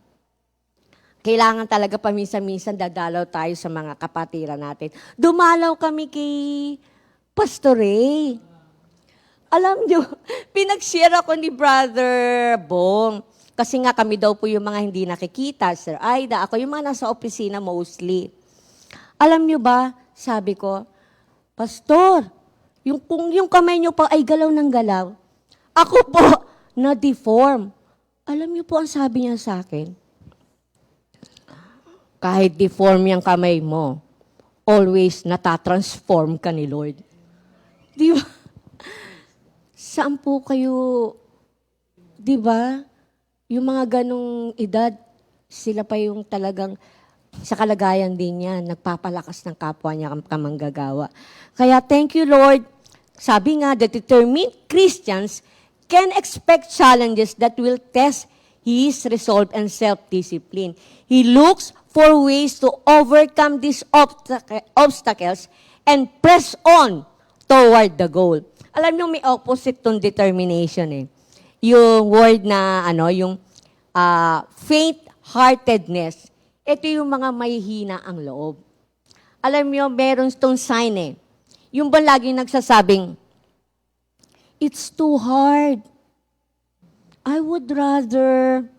kailangan talaga paminsan-minsan dadalaw tayo sa mga kapatiran natin. Dumalaw kami kay Pastor Ray. Alam nyo, pinag-share ako ni Brother Bong. Kasi nga kami daw po yung mga hindi nakikita, Sir Aida. Ako yung mga nasa opisina mostly. Alam nyo ba, sabi ko, Pastor, kung yung kamay nyo pa ay galaw ng galaw, ako po, na-deform. Alam niyo po ang sabi niya sa akin? Kahit deform yung kamay mo, always natatransform ka ni Lord. Di ba? Saan po kayo, di ba? Yung mga ganong edad, sila pa yung talagang sa kalagayan din niya, nagpapalakas ng kapwa niya kamanggagawa. Kaya thank you, Lord. Sabi nga, the determined Christians can expect challenges that will test his resolve and self-discipline. He looks for ways to overcome these obstacles and press on toward the goal. Alam niyo, may opposite tong determination eh. Yung word na, yung faint-heartedness. Ito yung mga mahihina ang loob. Alam niyo, meron tong sign eh. Yung ba laging nagsasabing, it's too hard. I would rather.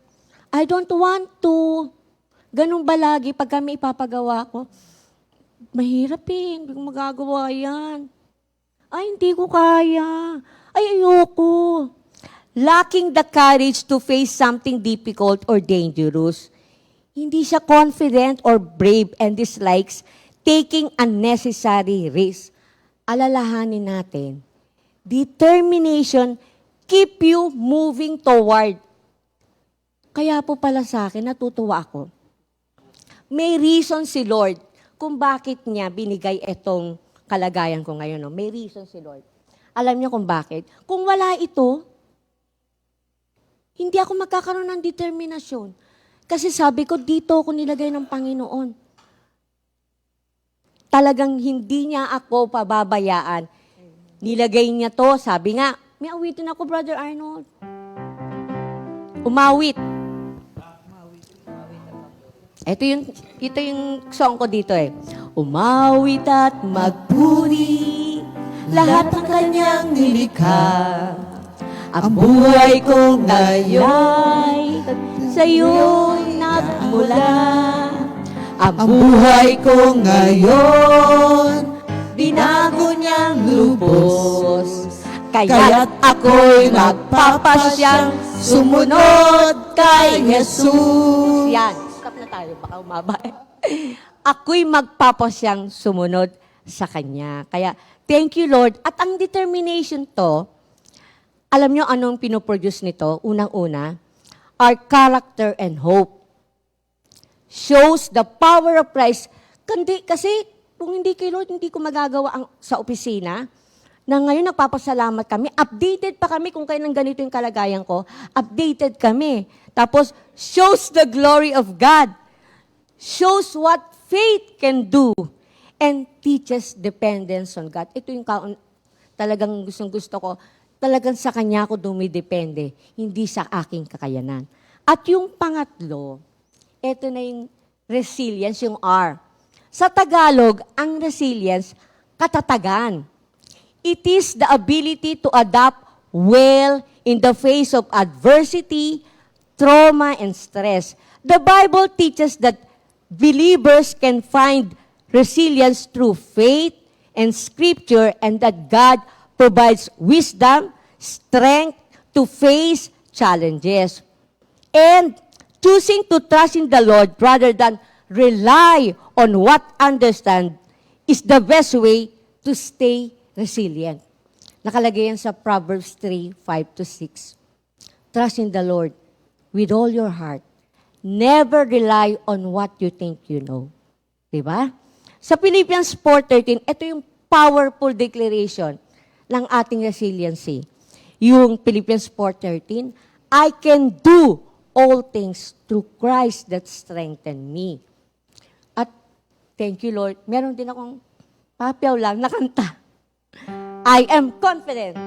I don't want to. Ganun ba lagi pag kami ipapagawa ko? Mahirap eh, hindi ko magagawa yan. Ay, hindi ko kaya. Ay, ayoko. Lacking the courage to face something difficult or dangerous. Hindi siya confident or brave and dislikes taking unnecessary risks. alalahanin natin, determination keep you moving toward. Kaya po pala sa akin, natutuwa ako. May reason si Lord kung bakit niya binigay itong kalagayan ko ngayon. No? May reason si Lord. Alam niyo kung bakit? Kung wala ito, hindi ako magkakaroon ng determinasyon. Kasi sabi ko, dito ako nilagay ng Panginoon. Talagang hindi niya ako pababayaan. Nilagay niya to, sabi nga, may awitin ako, Brother Arnold. Umawit. Ito yung song ko dito eh. Umawit at magpuri, lahat ng kanyang nilikha. Ang buhay ko ngayon sa'yo'y nagmula. Ang buhay ko ngayon binago niyang lubos. Kaya't ako'y magpapasyang sumunod kay Jesus. Yan. Stop na tayo, baka umaba. Ako'y magpapasyang sumunod sa Kanya. Kaya, thank you, Lord. At ang determination to, alam nyo anong pinoproduce nito? Unang-una, our character and hope. Shows the power of Christ. Kasi kung hindi kay Lord, hindi ko magagawa sa opisina. Na ngayon nagpapasalamat kami. Updated pa kami kung kailan ganito yung kalagayan ko. Updated kami. Tapos, shows the glory of God. Shows what faith can do. And teaches dependence on God. Ito yung talagang gustong-gusto ko. Talagang sa Kanya ako dumidepende, hindi sa aking kakayanan. At yung pangatlo, ito na yung resilience, yung R. Sa Tagalog, ang resilience, katatagan. It is the ability to adapt well in the face of adversity, trauma, and stress. The Bible teaches that believers can find resilience through faith and Scripture, and that God provides wisdom, strength to face challenges. And choosing to trust in the Lord rather than rely on what understand is the best way to stay resilient. Nakalagay yan sa Proverbs 3:5-6. Trust in the Lord with all your heart. Never rely on what you think you know. Diba? Sa Philippians 4:13, ito yung powerful declaration ng ating resiliency. Yung Philippians 4:13, I can do all things through Christ that strengthen me. At thank you, Lord. Meron din akong papyaw lang na kanta. I am confident.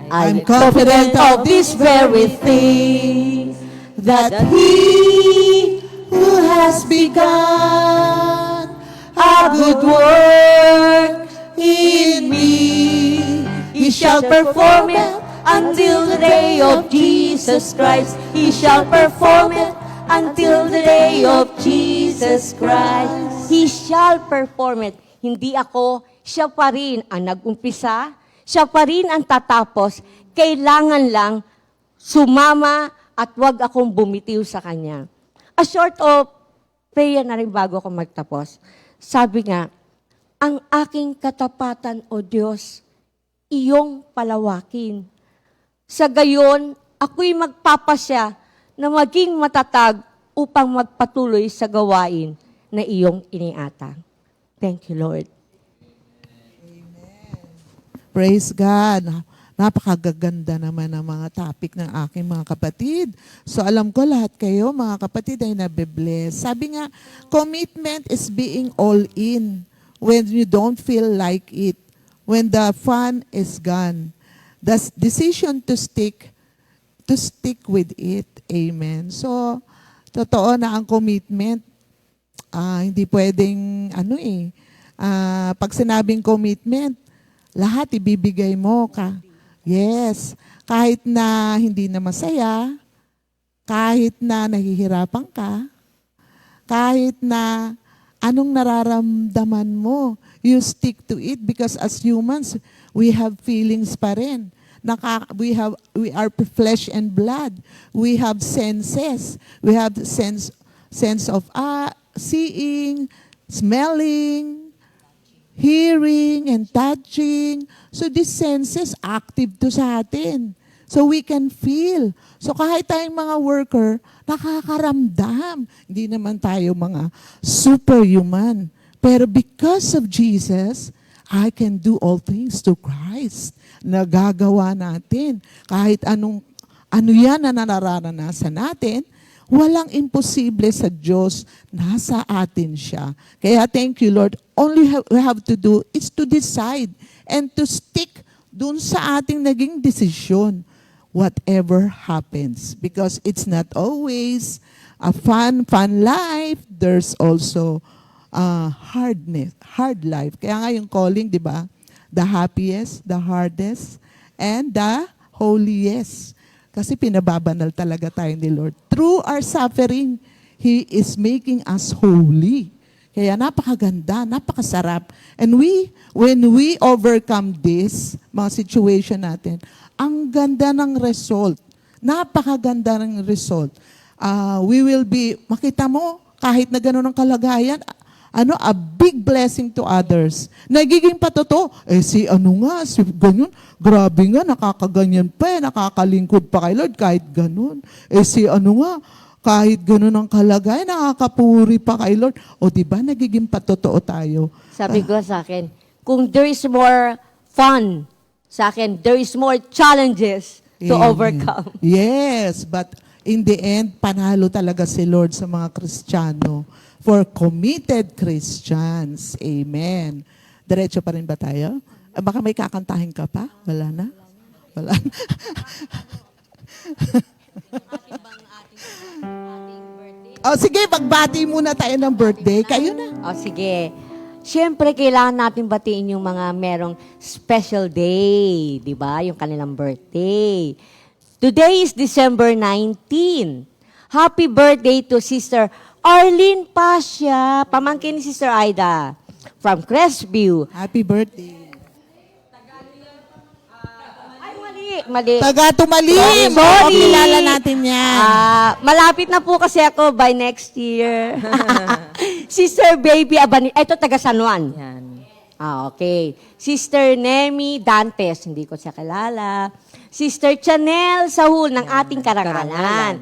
I'm confident of this very thing, that He who has begun a good work in me, He shall perform it until the day of Jesus Christ. He shall perform it until the day of Jesus Christ. He shall perform it. Hindi ako, siya pa rin ang nag-umpisa, siya pa rin ang tatapos. Kailangan lang sumama at wag akong bumitiw sa Kanya. A short of prayer na rin bago ako magtapos. Sabi nga, ang aking katapatan, O Diyos, iyong palawakin. Sa gayon, ako'y magpapasya na maging matatag upang magpatuloy sa gawain na iyong iniatang. Thank you, Lord. Praise God. Napakagaganda naman ang mga topic ng aking mga kapatid. So alam ko lahat kayo, mga kapatid, ay nabibless. Sabi nga, commitment is being all in when you don't feel like it. When the fun is gone. The decision to stick with it. Amen. So, totoo na ang commitment. Hindi pwedeng, pag sinabing commitment, lahat ibibigay mo ka. Yes. Kahit na hindi na masaya, kahit na nahihirapan ka, kahit na anong nararamdaman mo, you stick to it because as humans, we have feelings pa rin. We are flesh and blood. We have senses. We have sense of seeing, smelling, hearing and touching. So these senses active to sa atin. So we can feel. So kahit tayong mga worker, nakakaramdam. Hindi naman tayo mga superhuman. Pero because of Jesus, I can do all things to Christ. Nagagawa natin. Kahit ano yan na nararanasan natin, walang imposible sa Diyos. Nasa atin siya. Kaya thank you, Lord. Only we have to do is to decide and to stick dun sa ating naging desisyon. Whatever happens. Because it's not always a fun life. There's also hard life. Kaya nga yung calling, di ba? The happiest, the hardest, and the holiest. Kasi pinababanal talaga tayo ni Lord. Through our suffering, He is making us holy. Kaya napakaganda, napakasarap. And when we overcome this, mga situation natin, ang ganda ng result. Napakaganda ng result. We will be, makita mo, kahit na gano'n ang kalagayan, a big blessing to others. Nagiging patotoo. Si ganyan, grabe nga, nakakaganyan pa nakakalingkod pa kay Lord kahit ganun. Kahit ganun ang kalagayan, nakakapuri pa kay Lord. O diba, nagiging patotoo tayo. Sabi ko sa akin, kung there is more fun, sa akin, there is more challenges to Amen. overcome. Yes, but in the end, panalo talaga si Lord sa mga Kristiyano. For committed Christians. Amen. Diretso pa rin ba tayo? Baka may kakantahin ka pa? Wala na? Wala na? Sige, magbati muna tayo ng birthday. Kayo na. Sige. Siyempre, kailangan natin batiin yung mga merong special day, di ba? Yung kanilang birthday. Today is December 19. Happy birthday to Sister Arlene Pasha, pamangkin ni Sister Aida, from Crestview. Happy birthday. Ay, mali. Taga Tumalim. Sorry. Kilala natin yan. Malapit na po kasi ako by next year. Sister Baby Abani, ito taga San Juan. Yan. Okay. Sister Nemi Dantes, hindi ko siya kilala. Sister Chanel Sahul ng ating karangalan.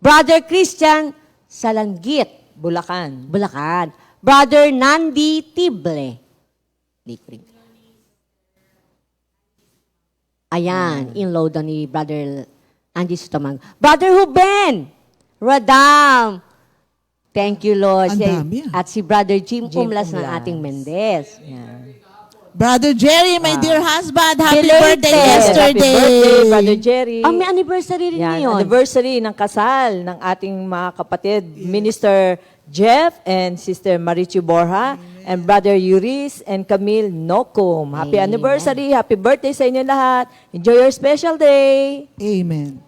Brother Christian Salanggit, Bulacan. Bulacan. Brother Nandi Tible. Ayan, in-law daw ni Brother Andy Sutamang. Brother Ruben, Radam. Thank you, Lord. Ang dami, At si Brother Jim Jim Umlas ng Umlas. ating Mendez. Yan. Brother Jerry, my dear husband, happy Belated. birthday Happy yesterday. birthday, Brother Jerry. May anniversary rin Yan, yun. anniversary ng kasal ng ating mga kapatid, Minister Jeff and Sister Marichu Borja, and Brother Yuris and Camille Nokum. Happy Amen. anniversary, happy birthday sa inyo lahat. Enjoy your special day. Amen.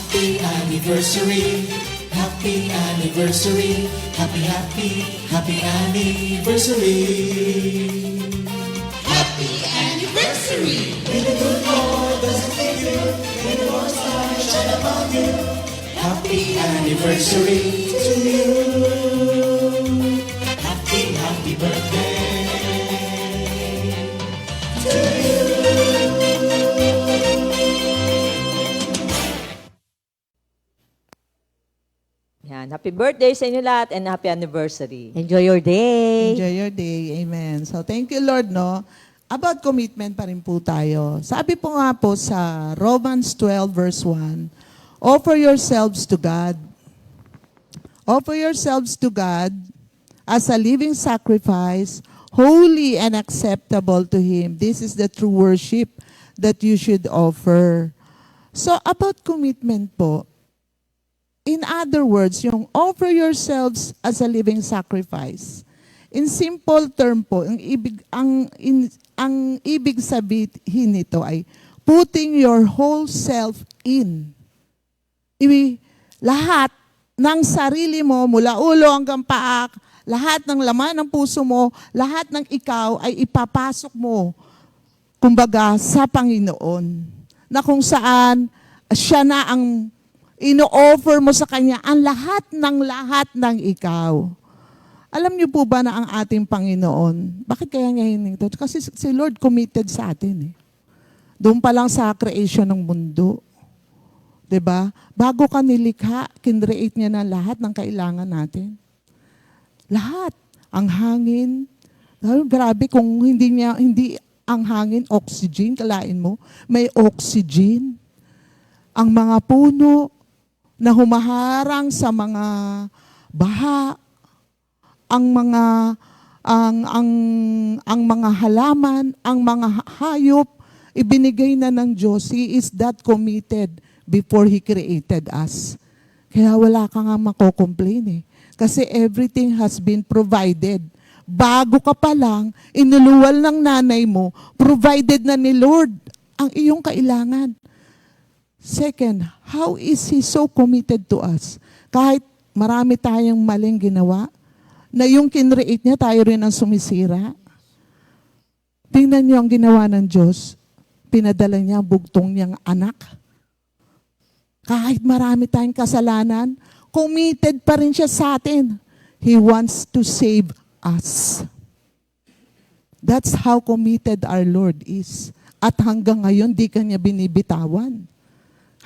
Happy anniversary, happy anniversary, happy anniversary. Happy anniversary! May the good Lord doesn't leave you, may the Lord's light shine upon you. Happy anniversary to you. Happy birthday to you. Yan, happy birthday sa inyo lahat and happy anniversary. Enjoy your day. Enjoy your day. Amen. So thank you, Lord, no? About commitment pa rin po tayo. Sabi po nga po sa Romans 12 verse 1, offer yourselves to God. Offer yourselves to God as a living sacrifice, holy and acceptable to Him. This is the true worship that you should offer. So about commitment po, in other words, yung offer yourselves as a living sacrifice. In simple term po, ang ibig sabihin nito ay putting your whole self in. Lahat ng sarili mo, mula ulo hanggang paa, lahat ng laman ng puso mo, lahat ng ikaw ay ipapasok mo, kumbaga, sa Panginoon. Na kung saan siya na ang ino-offer mo sa Kanya ang lahat ng ikaw. Alam niyo po ba na ang ating Panginoon, bakit kaya niya ito? Kasi si Lord committed sa atin. Doon pa lang sa creation ng mundo. 'Di ba? Bago ka nilikha, kinreate niya na lahat ng kailangan natin. Lahat. Ang hangin. Grabe kung hindi ang hangin, oxygen, kalain mo, may oxygen. Ang mga puno na humaharang sa mga baha, ang mga halaman, ang mga hayop, ibinigay na ng Diyos. He is that committed before He created us. Kaya wala ka nga mako-complain Kasi everything has been provided. Bago ka pa lang, inuluwal ng nanay mo, provided na ni Lord ang iyong kailangan. Second, how is He so committed to us? Kahit marami tayong maling ginawa, na yung kinreate niya, tayo rin ang sumisira. Tingnan niyo ang ginawa ng Diyos. Pinadala niya ang bugtong niyang anak. Kahit marami tayong kasalanan, committed pa rin siya sa atin. He wants to save us. That's how committed our Lord is. At hanggang ngayon, di kanya binibitawan.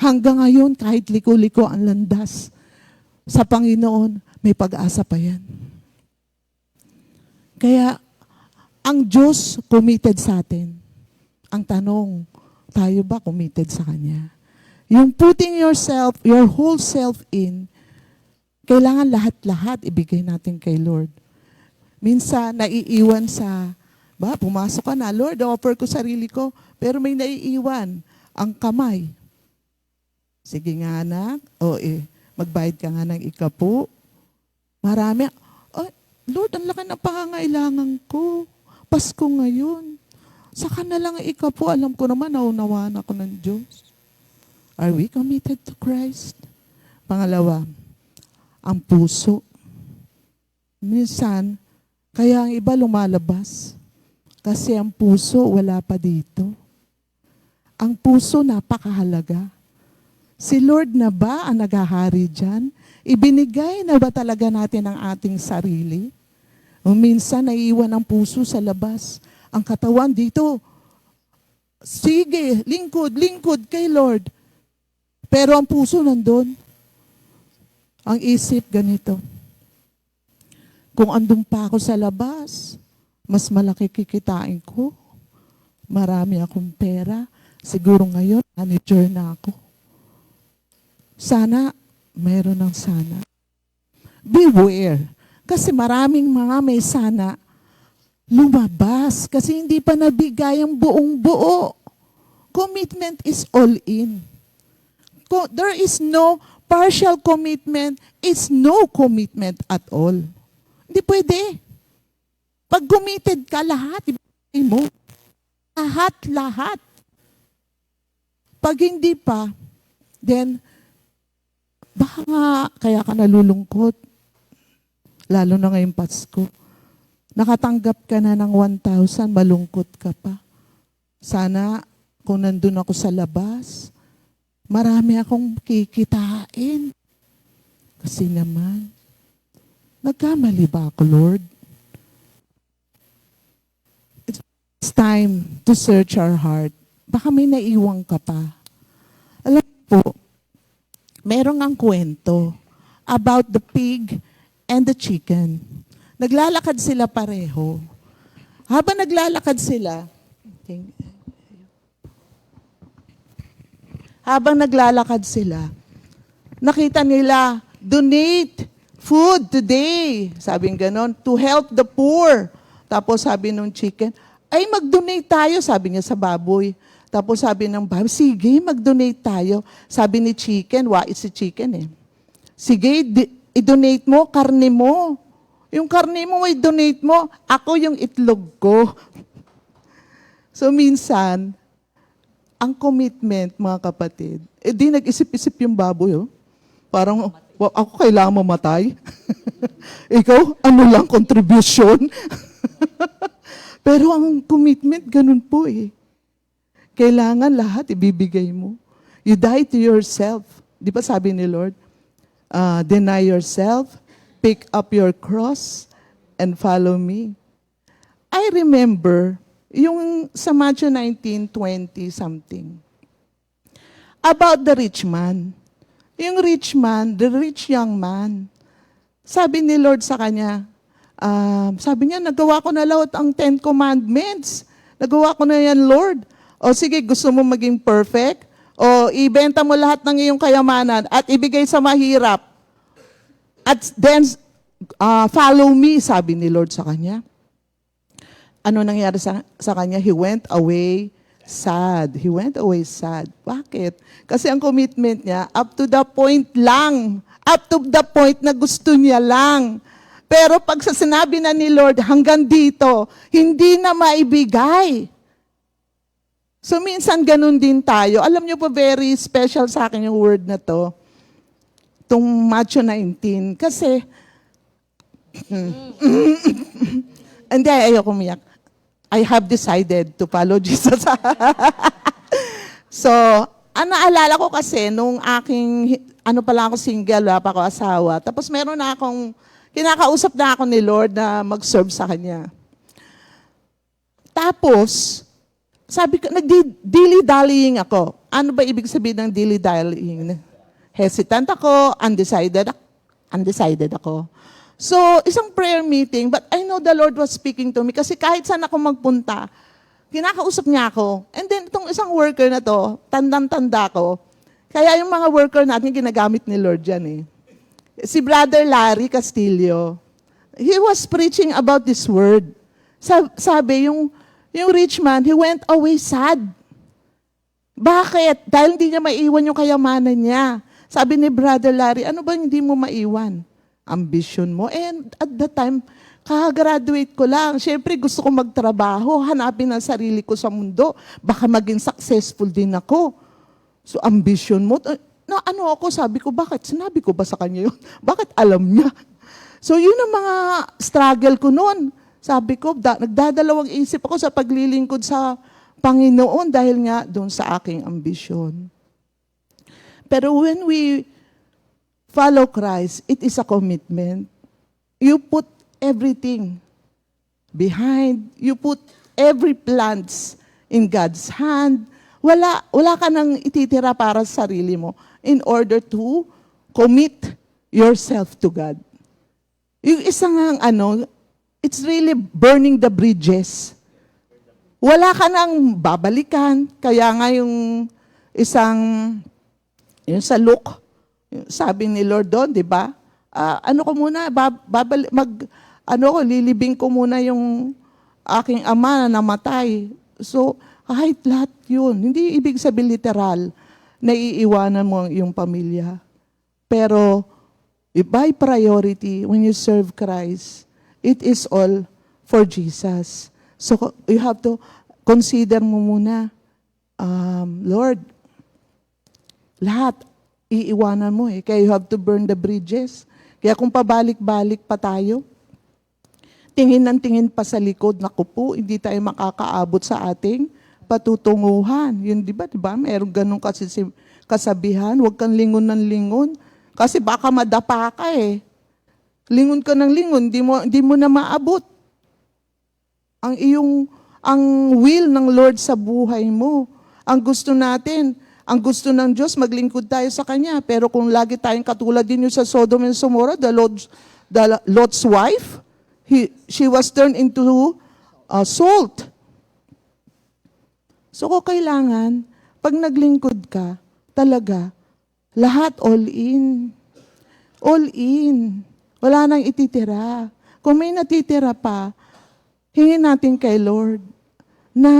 Hanggang ngayon, kahit liko-liko ang landas, sa Panginoon, may pag-asa pa yan. Kaya, ang Diyos committed sa atin. Ang tanong, tayo ba committed sa Kanya? Yung putting yourself, your whole self in, kailangan lahat-lahat ibigay natin kay Lord. Minsan, naiiwan pumasok ka na, Lord, offer ko sarili ko, pero may naiiwan, ang kamay. Sige nga anak, magbayad ka nga ng ikapu. Marami, Lord, ang laki ng pangangailangan ko. Pasko ngayon. Saka na lang ikapu, alam ko naman, naunawaan ako ng Diyos. Are we committed to Christ? Pangalawa, ang puso. Minsan, kaya ang iba lumalabas. Kasi ang puso, wala pa dito. Ang puso, napakahalaga. Si Lord na ba ang naghahari dyan? Ibinigay na ba talaga natin ang ating sarili? O minsan, naiiwan ang puso sa labas. Ang katawan dito, sige, lingkod kay Lord. Pero ang puso nandun. Ang isip ganito. Kung andun pa ako sa labas, mas malaki kikitain ko. Marami akong pera. Siguro ngayon, manager na ako. Sana, mayroon ng sana. Beware. Kasi maraming mga may sana lumabas kasi hindi pa nabigay ang buong buo. Commitment is all in. There is no partial commitment, is no commitment at all. Hindi pwede. Pag committed ka, lahat ibigay mo. Lahat. Pag hindi pa, then, baka nga kaya ka nalulungkot. Lalo na ngayong Pasko. Nakatanggap ka na ng 1,000, malungkot ka pa. Sana, kung nandun ako sa labas, marami akong kikitain. Kasi naman, nagkamali ba ako, Lord? It's time to search our heart. Baka may naiwang ka pa. Alam po, merong ang kwento about the pig and the chicken. Naglalakad sila pareho. Habang naglalakad sila, nakita nila, donate food today. Sabi ganon, to help the poor. Tapos sabi nung chicken, ay mag-donate tayo, sabi niya sa baboy. Tapos sabi ng baboy, sige, mag-donate tayo. Sabi ni chicken, wais si chicken Sige, i-donate mo, karne mo. Yung karne mo, donate mo. Ako yung itlog ko. So minsan, ang commitment, mga kapatid, di nag-isip-isip yung baboy. Oh. Parang, ako kailangan mamatay. Ikaw, ano lang, contribution. Pero ang commitment, ganun po eh. Kailangan lahat ibibigay mo. You die to yourself. Di ba sabi ni Lord? Deny yourself, pick up your cross, and follow me. I remember, yung sa Matthew 19:20 something, about the rich man. Yung rich man, the rich young man, sabi ni Lord sa kanya, sabi niya, nagawa ko na lahat ang 10 commandments. Nagawa ko na yan, Lord. O sige, gusto mo maging perfect? O ibenta mo lahat ng iyong kayamanan at ibigay sa mahirap. At then, follow me, sabi ni Lord sa kanya. Ano nangyari sa kanya? He went away sad. He went away sad. Bakit? Kasi ang commitment niya, up to the point lang. Up to the point na gusto niya lang. Pero pag sa sinabi na ni Lord, hanggang dito, hindi na maibigay. So minsan ganun din tayo. Alam niyo po, very special sa akin yung word na to. Itong Matthew 19. Kasi, hindi, ayoko umiyak. I have decided to follow Jesus. So, naalala ko kasi nung aking, pa lang ako single, wala pa ako asawa. Tapos meron na akong, kinakausap na ako ni Lord na mag-serve sa Kanya. Tapos, sabi ko, nag-dilly-dallying ako. Ano ba ibig sabihin ng dilly-dallying? Hesitant ako, undecided ako. So, isang prayer meeting, but I know the Lord was speaking to me kasi kahit saan ako magpunta, kinakausap niya ako. And then, itong isang worker na to, tandang-tanda ko, kaya yung mga worker natin, ginagamit ni Lord yan eh. Si Brother Larry Castillo, he was preaching about this word. Sabi, yung rich man, he went away sad. Bakit? Dahil hindi niya maiwan yung kayamanan niya. Sabi ni Brother Larry, ano ba hindi mo maiwan? Ambition mo. And at that time, kakagraduate ko lang. Siyempre, gusto ko magtrabaho, hanapin ang sarili ko sa mundo. Baka maging successful din ako. So, ambition mo. Na ano ako, sabi ko, bakit? Sinabi ko ba sa kanya yun? Bakit alam niya? So, yun ang mga struggle ko noon. Sabi ko, nagdadalawang isip ako sa paglilingkod sa Panginoon dahil nga doon sa aking ambisyon. Pero when we follow Christ, it is a commitment. You put everything behind. You put every plans in God's hand. Wala ka nang ititira para sa sarili mo in order to commit yourself to God. Yung isang it's really burning the bridges. Wala ka nang babalikan. Kaya nga yung sa Luke, sabi ni Lord doon, di ba? Lilibing ko muna yung aking ama na namatay. So, kahit lahat yun, hindi ibig sabihin literal na iiwanan mo yung pamilya. Pero, by priority, when you serve Christ, it is all for Jesus. So, you have to consider mo muna, Lord, lahat iiwanan mo eh. Kaya you have to burn the bridges. Kaya kung pabalik-balik pa tayo, tingin ng tingin pa sa likod, naku po, hindi tayo makakaabot sa ating patutunguhan. Yun, di ba? Meron ganun kasi kasabihan, huwag kang lingon ng lingon. Kasi baka madapa ka eh. Lingon ka ng lingon, di mo na maabot. Ang will ng Lord sa buhay mo. Ang gusto natin, ang gusto ng Diyos, maglingkod tayo sa Kanya. Pero kung lagi tayong katulad din yung sa Sodom and Gomorrah, the Lot's wife, she was turned into salt. So kung kailangan, pag naglingkod ka, talaga, lahat all in. All in. Wala nang ititira. Kung may natitira pa, hingin natin kay Lord na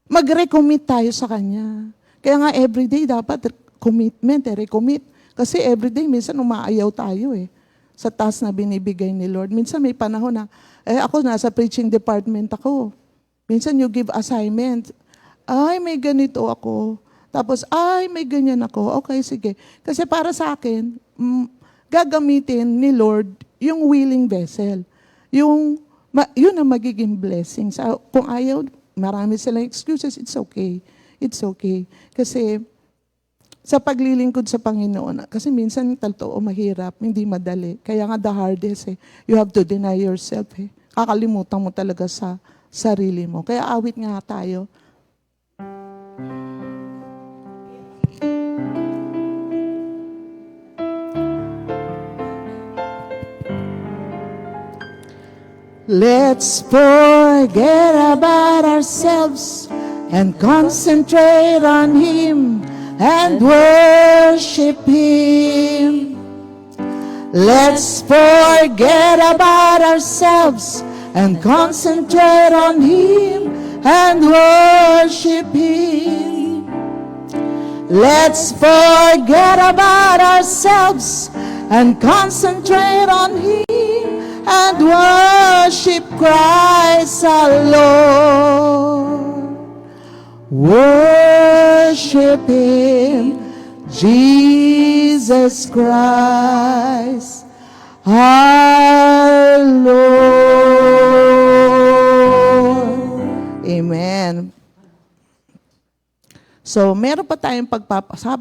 mag-recommit tayo sa Kanya. Kaya nga everyday dapat commitment, recommit. Kasi everyday minsan umaayaw tayo eh. sa task na binibigay ni Lord. Minsan may panahon na, ako nasa preaching department ako. Minsan you give assignment. Ay, may ganito ako. Tapos, ay, may ganyan ako. Okay, sige. Kasi para sa akin, gagamitin ni Lord yung willing vessel. Yun ang magiging blessing. Kung ayaw, marami silang excuses, it's okay. It's okay. Kasi sa paglilingkod sa Panginoon, kasi minsan totoo mahirap, hindi madali. Kaya nga the hardest you have to deny yourself Kakalimutan mo talaga sa sarili mo. Kaya awit nga tayo. Let's forget about ourselves and concentrate on Him and worship Him. Let's forget about ourselves and concentrate on Him and worship Him. Let's forget about ourselves and concentrate on Him and worship Christ our Lord. Worship Him, Jesus Christ our Lord. Amen. So, meron pa tayong sa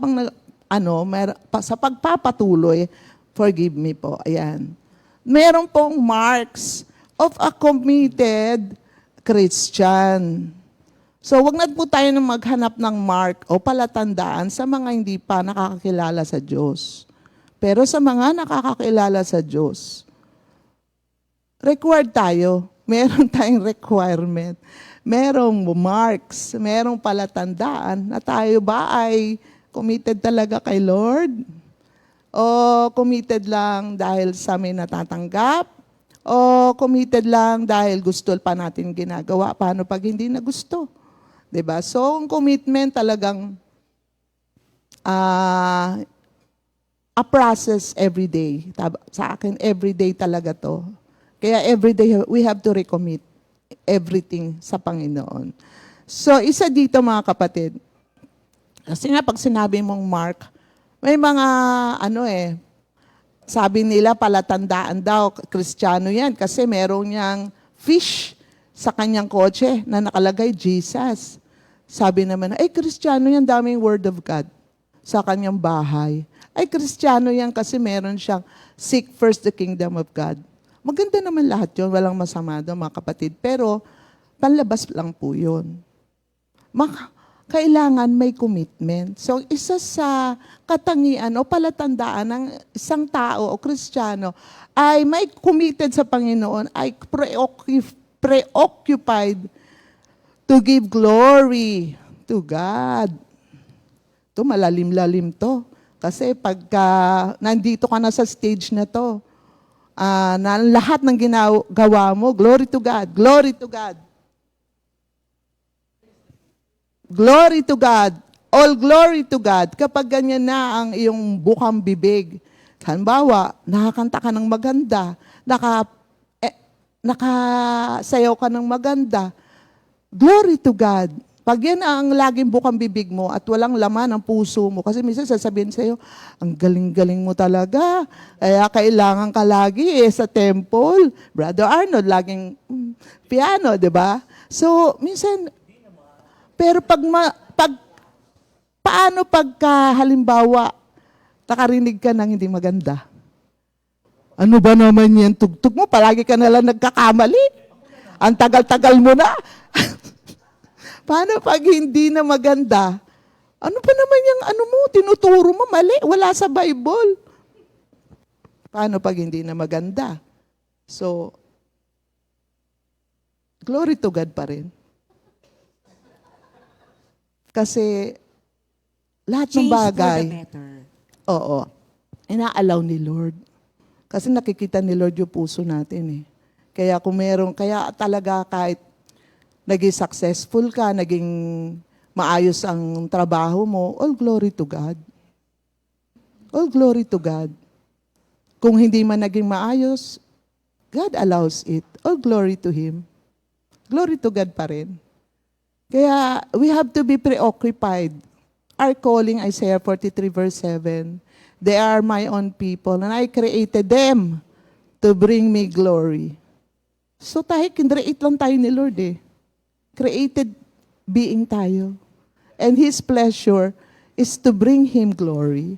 pagpapatuloy, forgive me po, ayan. Meron pong marks of a committed Christian. So, wag na po tayo nang maghanap ng mark o palatandaan sa mga hindi pa nakakakilala sa Diyos. Pero sa mga nakakakilala sa Diyos, required tayo. Meron tayong requirement. Merong marks, merong palatandaan na tayo ba ay committed talaga kay Lord? O committed lang dahil sa may natatanggap? O committed lang dahil gusto pa natin ginagawa? Paano pag hindi na gusto? Diba? So, ang commitment talagang a process every day. Sa akin, every day talaga to. Kaya every day we have to recommit everything sa Panginoon. So, isa dito mga kapatid. Kasi nga pag sinabi mong Mark, may mga sabi nila palatandaan daw, Kristiyano yan kasi meron niyang fish sa kanyang kotse na nakalagay Jesus. Sabi naman, ay Kristiyano yan, daming word of God sa kanyang bahay. Ay Kristiyano yan kasi meron siyang seek first the kingdom of God. Maganda naman lahat yun, walang masama doon mga kapatid. Pero panlabas lang po yun. Kailangan may commitment. So, isa sa katangian o palatandaan ng isang tao o Kristiyano ay may committed sa Panginoon, ay preoccupied to give glory to God. Ito, malalim-lalim to. Kasi pagka nandito ka na sa stage na to, na lahat ng ginagawa mo, glory to God, glory to God. Glory to God. All glory to God. Kapag ganyan na ang iyong bukang bibig, halimbawa, nakakanta ka ng maganda, nakasayaw ka ng maganda, glory to God. Pag yan ang laging bukang bibig mo at walang laman ang puso mo, kasi minsan sasabihin sa'yo, ang galing-galing mo talaga, kaya kailangan ka lagi sa temple. Brother Arnold, laging piano, di ba? So, minsan, pero paano pagka halimbawa nakarinig ka ng hindi maganda? Ano ba naman yan tugtog mo? Palagi ka nalang nagkakamali. Ang tagal-tagal mo na. Paano pag hindi na maganda? Ano pa naman yung tinuturo mo mali? Wala sa Bible. Paano pag hindi na maganda? So, glory to God pa rin. Kasi lahat ng bagay, oo, inaalaw ni Lord. Kasi nakikita ni Lord yung puso natin . Kaya kaya talaga kahit naging successful ka, naging maayos ang trabaho mo, all glory to God. All glory to God. Kung hindi man naging maayos, God allows it. All glory to Him. Glory to God pa rin. Kaya we have to be preoccupied. Our calling, Isaiah 43 verse 7, they are my own people and I created them to bring me glory. So tayo, kinreate lang tayo ni Lord eh. Created being tayo. And His pleasure is to bring Him glory.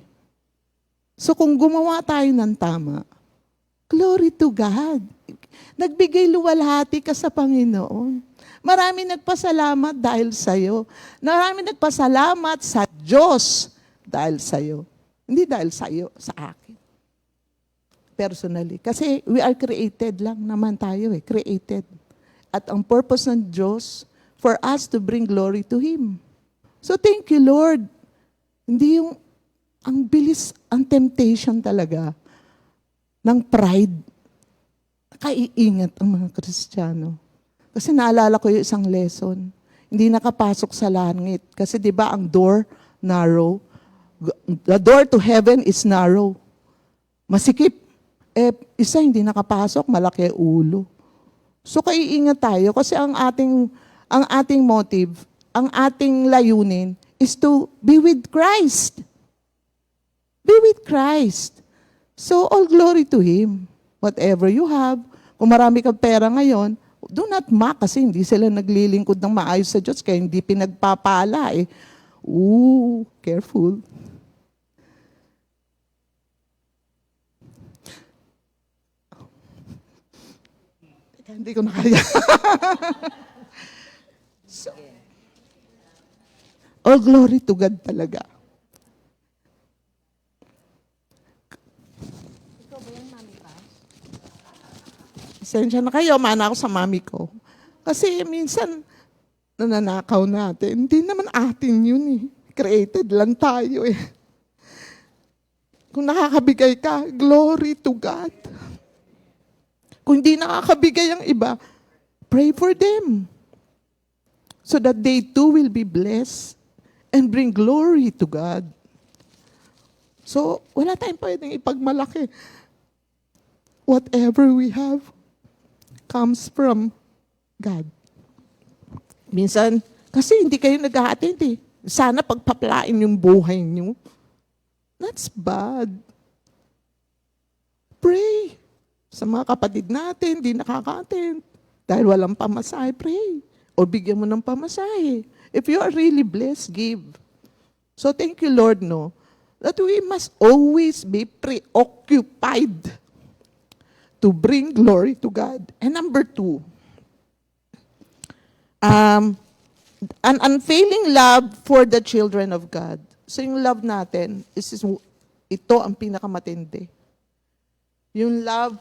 So kung gumawa tayo ng tama, glory to God. Nagbigay luwalhati ka sa Panginoon. Marami nagpasalamat dahil sa'yo. Marami nagpasalamat sa Diyos dahil sa'yo. Hindi dahil sa'yo, sa akin. Personally. Kasi we are created lang naman tayo eh. Created. At ang purpose ng Diyos, for us to bring glory to Him. So thank you, Lord. Hindi yung, ang bilis, ang temptation talaga ng pride. Kaiingat ang mga Kristiyano. Kasi naalala ko yung isang lesson. Hindi nakapasok sa langit. Kasi di ba ang door, narrow. The door to heaven is narrow. Masikip. Isa hindi nakapasok, malaki ulo. So kaiingat tayo kasi ang ating motive, ang ating layunin is to be with Christ. Be with Christ. So all glory to Him. Whatever you have, kung marami kang pera ngayon, do not mock kasi hindi sila naglilingkod ng maayos sa Diyos kaya hindi pinagpapala eh. Ooh, careful. Hindi ko na kaya. So, all glory to God talaga. Pasensya na kayo, mana ako sa mami ko. Kasi minsan, nananakaw natin. Hindi naman atin yun eh. Created lang tayo eh. Kung nakakabigay ka, glory to God. Kung hindi nakakabigay ang iba, pray for them. So that they too will be blessed and bring glory to God. So, wala tayong pwedeng ipagmalaki. Whatever we have comes from God. Minsan, kasi hindi kayo nag-a-attend eh. Sana pagpaplain yung buhay niyo. That's bad. Pray. Sa mga kapatid natin, hindi nakaka-attend. Dahil walang pamasahe, pray. O bigyan mo ng pamasahe. If you are really blessed, give. So thank you, Lord, no, that we must always be preoccupied to bring glory to God. And number 2, an unfailing love for the children of God. So yung love natin, ito ang pinakamatindi. Yung love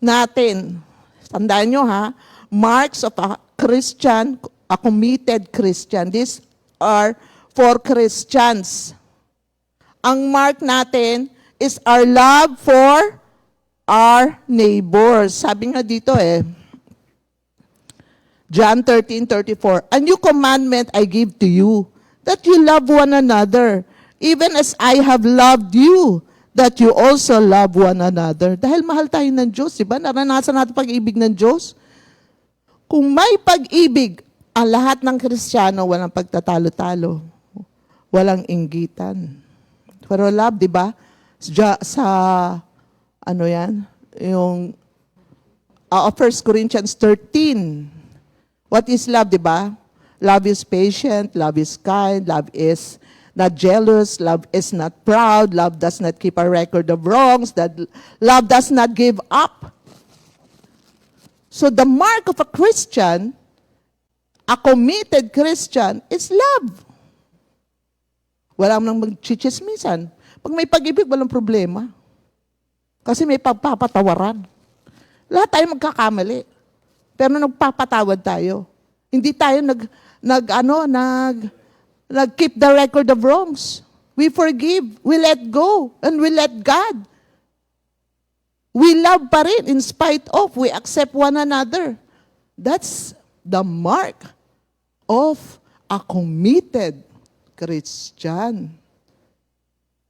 natin, tandaan nyo ha, marks of a Christian, a committed Christian. These are for Christians. Ang mark natin is our love for our neighbors. Sabi nga dito John 13:34, a new commandment I give to you, that you love one another, even as I have loved you, that you also love one another. Dahil mahal tayo ng Diyos, diba? Naranasan natin pag-ibig ng Diyos. Kung may pag-ibig, ang lahat ng Kristiyano, walang pagtatalo-talo. Walang inggitan. Pero love, diba? Ano yan? Yung 1 Corinthians 13. What is love, di ba? Love is patient, love is kind, love is not jealous, love is not proud, love does not keep a record of wrongs, that love does not give up. So the mark of a Christian, a committed Christian, is love. Wala nang magchichismisan. Pag may pag-ibig, walang problema. Kasi may pagpapatawaran. Lahat tayo magkakamali. Pero nagpapatawad tayo. Hindi tayo nag-keep the record of wrongs. We forgive, we let go, and we let God. We love pa rin in spite of, we accept one another. That's the mark of a committed Christian.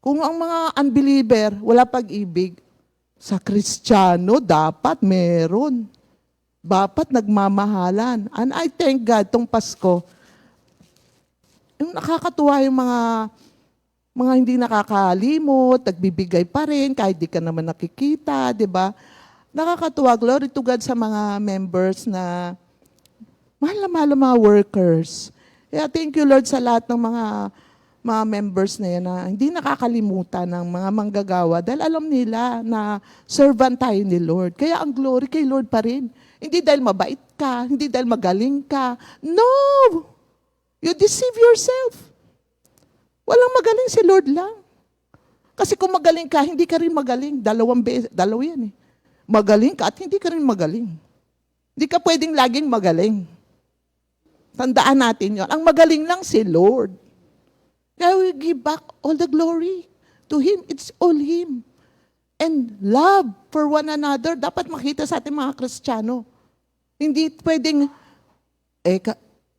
Kung ang mga unbeliever, wala pag-ibig, sa Kristiyano, dapat meron. Dapat nagmamahalan. And I thank God, tong Pasko, yung nakakatuwa yung mga hindi nakakalimot, nagbibigay pa rin, kahit di ka naman nakikita, di ba? Nakakatuwa, glory to God sa mga members na mahal na mahal ang mga workers. Kaya thank you Lord sa lahat ng mga members na yan na hindi nakakalimutan ng mga manggagawa dahil alam nila na servant tayo ni Lord. Kaya ang glory kay Lord pa rin. Hindi dahil mabait ka, hindi dahil magaling ka. No! You deceive yourself. Walang magaling si Lord lang. Kasi kung magaling ka, hindi ka rin magaling. Dalawa yan eh. Magaling ka at hindi ka rin magaling. Hindi ka pwedeng laging magaling. Tandaan natin yon. Ang magaling lang si Lord. Kaya we give back all the glory to Him. It's all Him. And love for one another. Dapat makita sa ating mga Kristiyano. Hindi pwedeng,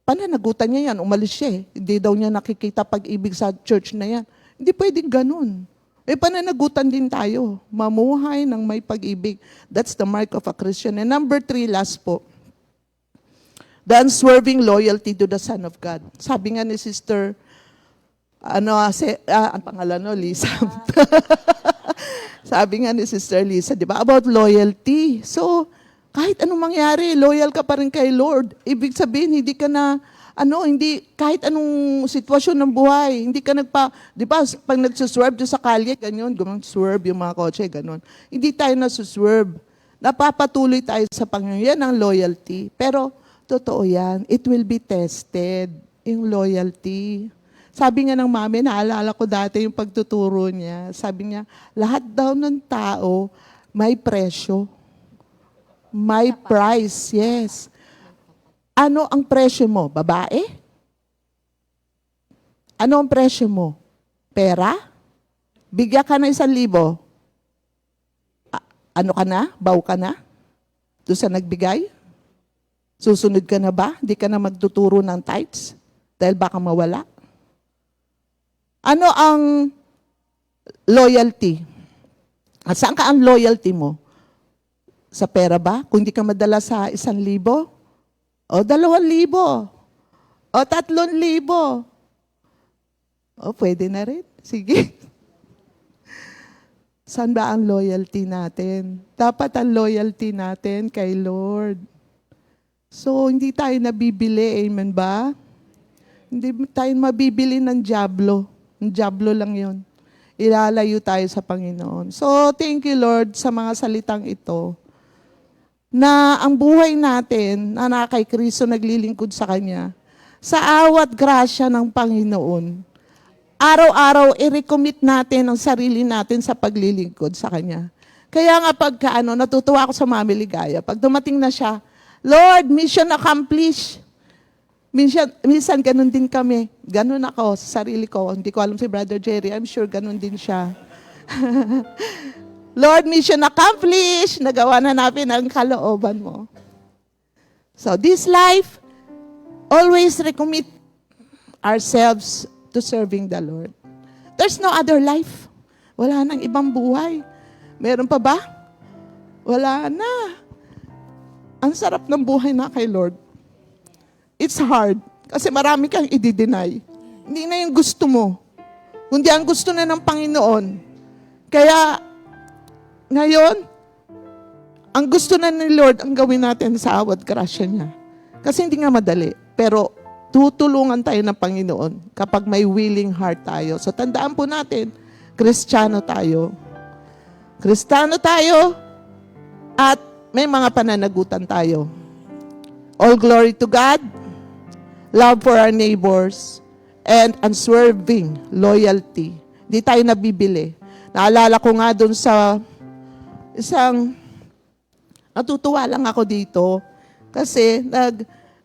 pananagutan niya yan, umalis siya eh. Hindi daw niya nakikita pag-ibig sa church na yan. Hindi pwedeng ganun. Pananagutan din tayo. Mamuhay ng may pag-ibig. That's the mark of a Christian. And number 3, last po. The unswerving loyalty to the Son of God. Sabi nga ni Sister, ang pangalan no, Lisa. Sabi nga ni Sister Lisa, di ba, about loyalty. So, kahit anong mangyari, loyal ka pa rin kay Lord. Ibig sabihin, hindi ka na, kahit anong sitwasyon ng buhay, hindi ka di ba, pag nagsuswerve doon sa kalye, ganyan, swerve yung mga kotse, ganun. Hindi tayo nasuswerve. Napapatuloy tayo sa Panginoon. Yan ang loyalty. Pero, totoo yan. It will be tested, yung loyalty. Sabi nga ng mami, naalala ko dati yung pagtuturo niya. Sabi niya, lahat daw ng tao may presyo. May price, yes. Ano ang presyo mo? Babae? Ano ang presyo mo? Pera? Bigyan ka na 1,000. Ano ka na? Baw ka na? Doon sa nagbigay? Susunod ka na ba? Hindi ka na magtuturo ng tithes? Dahil baka mawala? Ano ang loyalty? At saan ka ang loyalty mo? Sa pera ba? Kung hindi ka madala sa 1,000, o 2,000, o 3,000, o pwede na rin. Sige. Saan ba ang loyalty natin? Dapat ang loyalty natin kay Lord. So, hindi tayo nabibili, amen ba? Hindi tayo mabibili ng dyablo. Ang dyablo lang yun. Ilalayo tayo sa Panginoon. So, thank you Lord sa mga salitang ito. Na ang buhay natin, na kay Kristo naglilingkod sa Kanya, sa awat grasya ng Panginoon, araw-araw i-recommit natin ang sarili natin sa paglilingkod sa Kanya. Kaya nga natutuwa ako sa Mami Ligaya. Pag dumating na siya, Lord, mission accomplished. Minsan ganun din kami. Ganun ako sa sarili ko. Hindi ko alam si Brother Jerry. I'm sure ganun din siya. Lord, mission accomplished. Nagawa na natin ang kalooban mo. So this life, always recommit ourselves to serving the Lord. There's no other life. Wala nang ibang buhay. Meron pa ba? Wala na. Ang sarap ng buhay na kay Lord. It's hard. Kasi marami kang i-deny. Hindi na yung gusto mo. Kundi ang gusto na ng Panginoon. Kaya, ngayon, ang gusto na ni Lord ang gawin natin sa awat grasya niya. Kasi hindi nga madali. Pero, tutulungan tayo ng Panginoon kapag may willing heart tayo. So, tandaan po natin, Kristiyano tayo. Kristiyano tayo at may mga pananagutan tayo. All glory to God. Love for our neighbors, and unswerving loyalty. Di tayo nabibili. Naalala ko nga dun sa natutuwa lang ako dito kasi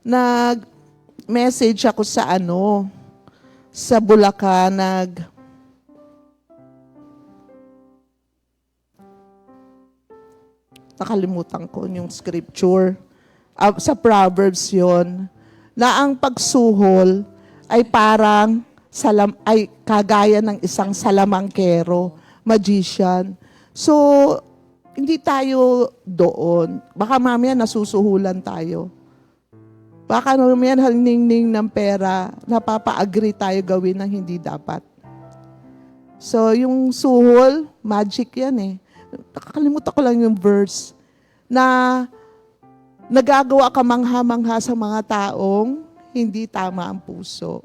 nag-message ako sa Bulacan, nakalimutan ko yung scripture. Sa Proverbs yon na ang pagsuhol ay parang kagaya ng isang salamangkero, magician. So, hindi tayo doon. Baka mamaya nasusuhulan tayo. Baka mamaya halingning ng pera, napapa-agree tayo gawin ng hindi dapat. So, yung suhol, magic yan eh. Nakakalimutan ko lang yung verse na nagagawa ka mangha-mangha sa mga taong hindi tama ang puso.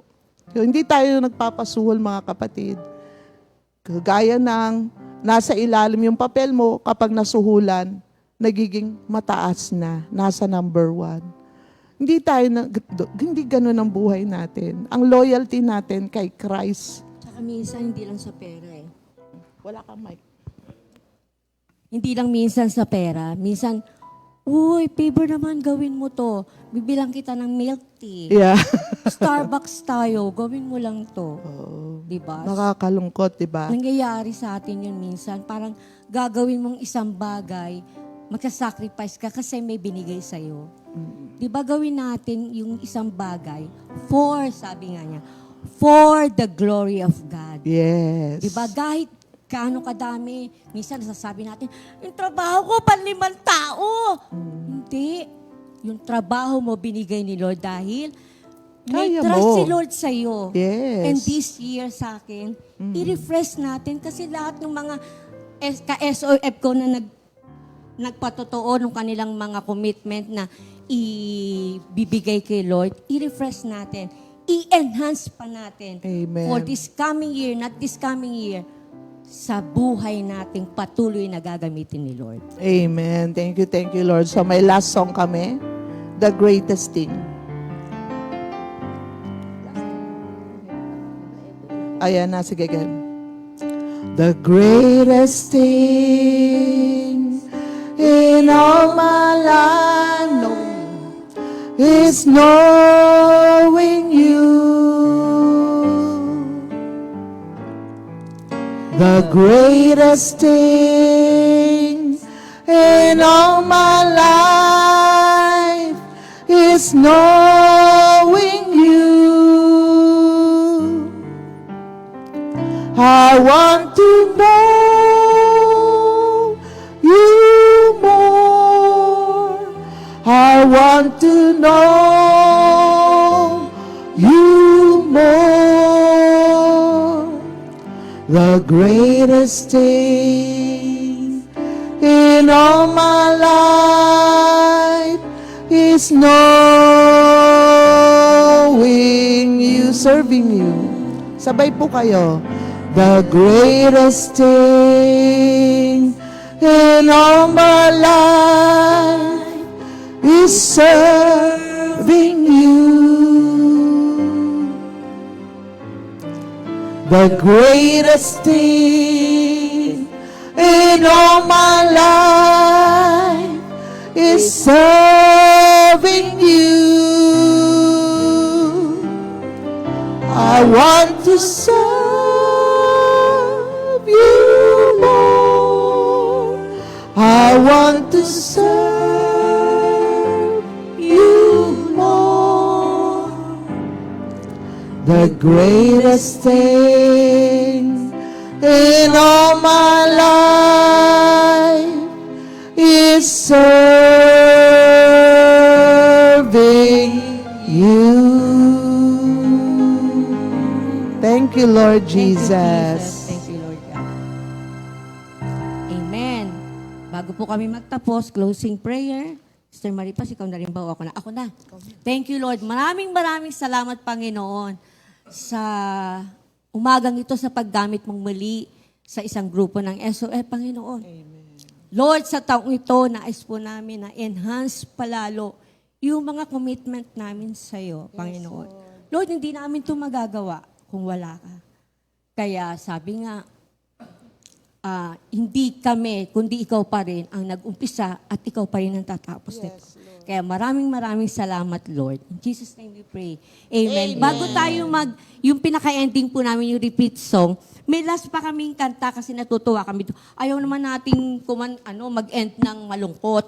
So, hindi tayo nagpapasuhol, mga kapatid. Kagaya ng nasa ilalim yung papel mo, kapag nasuhulan, nagiging mataas na, nasa number 1. Hindi ganun ang buhay natin. Ang loyalty natin kay Christ. Tsaka minsan, hindi lang sa pera eh. Wala kang mic. Hindi lang minsan sa pera. Minsan, uy, favor naman, gawin mo to. Bibilang kita ng milk tea. Yeah. Starbucks tayo, gawin mo lang to. Diba? Nakakalungkot, diba? Nangyayari sa atin yun minsan. Parang gagawin mong isang bagay, magsasacrifice ka kasi may binigay sa'yo. Diba gawin natin yung isang bagay sabi nga niya, for the glory of God. Yes. Diba kahit kaano kadami, minsan nasasabi natin, yung trabaho ko, 5 tao. Hindi. Yung trabaho mo binigay ni Lord dahil may Kaya trust mo. si Lord sa'yo. Yes. And this year sa akin, i-refresh natin kasi lahat ng mga ka-SOF ko na nagpatotoo ng kanilang mga commitment na ibibigay kay Lord, i-refresh natin. I-enhance pa natin. Amen. For this coming year, not this coming year, sa buhay nating patuloy na gagamitin ni Lord. Amen. Thank you, Lord. So may last song kami, The Greatest Thing. Ayan na, sige again. The greatest thing in all my life is knowing you. The greatest thing in all my life is knowing you. I want to know you more. I want to know you more. The greatest thing in all my life is knowing you, serving you. Sabay po kayo. The greatest thing in all my life is serving you. The greatest thing in all my life is serving you. I want to serve you more. I want to serve you more. The greatest thing in all my life is serving you. Thank you, Lord Jesus. Thank you, Lord God. Amen. Bago po kami magtapos, closing prayer. Sister Maripas, ikaw na rin ba? O ako na? Ako na. Thank you, Lord. Maraming salamat, Panginoon, sa umagang ito sa paggamit mong muli sa isang grupo ng SOF, Panginoon. Amen. Lord, sa taong ito, nais po namin na enhance palalo yung mga commitment namin sa iyo, Panginoon. Lord, hindi namin ito magagawa kung wala ka. Kaya sabi nga, hindi kami, kundi ikaw pa rin ang nag-umpisa at ikaw pa rin ang tatapos nito. Kaya maraming salamat, Lord. In Jesus' name we pray. Amen. Bago tayo yung pinaka-ending po namin, yung repeat song, may last pa kaming kanta kasi natutuwa kami. Ayaw naman nating mag-end ng malungkot.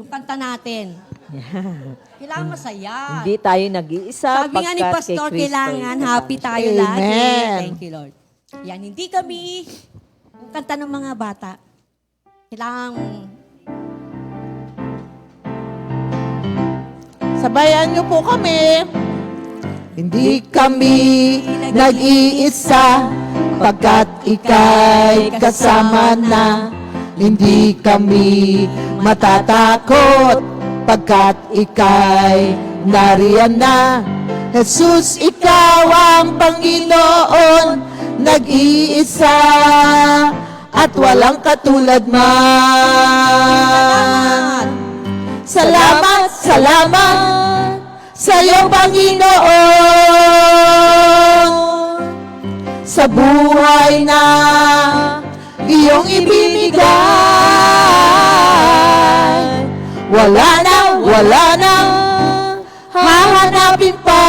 Yung kanta natin. Kailangan masaya. Hindi tayo nag-iisa. Sabi nga ni pagkat Pastor, kay Kristo kailangan yung happy kasama tayo Amen. lagi. Thank you, Lord. Yan, hindi kami yung kanta ng mga bata. Kailangan Sabayan niyo po kami. Hindi kami nag-iisa pagkat ika'y kasama na. Hindi kami matatakot pagkat ika'y nariyan na. Jesus, ikaw ang Panginoon, nag-iisa at walang katulad man. Salamat, salamat sa iyong Panginoon sa buhay na iyong ibinigay. Wala nang hahanapin pa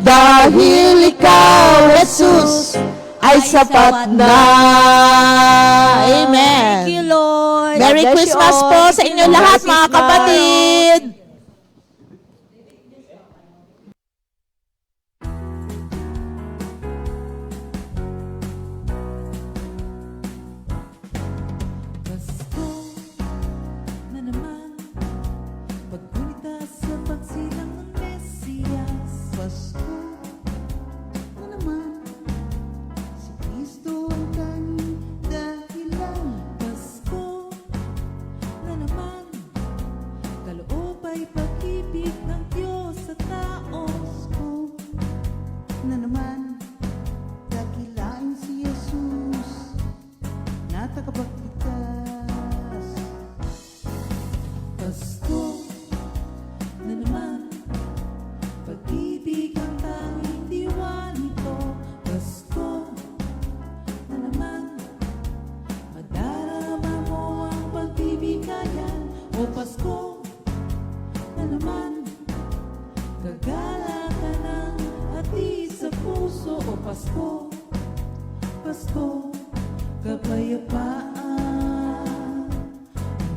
dahil ikaw, Jesus, ay sapat na. Amen. thank you, Lord. Merry God bless you Christmas all. po sa inyo Merry lahat, mga Christmas. kapatid. Pasko na naman, paggunita sa pagsilang ng Mesiyas. Pasko na naman, si Kristo ang tanging dahilan. Pasko na naman, kaloob ay pag-ibig ng Diyos sa tao. Pasko na naman, dakilain si Jesus na tagapagligtas. Pasko na naman, pag-ibig ang tanging diwa nito. Pasko na naman, madarama mo ang pagbibigayan. O Pasko na naman, gagala ka ng hati sa puso. O Pasko, Pasko, kapayapaan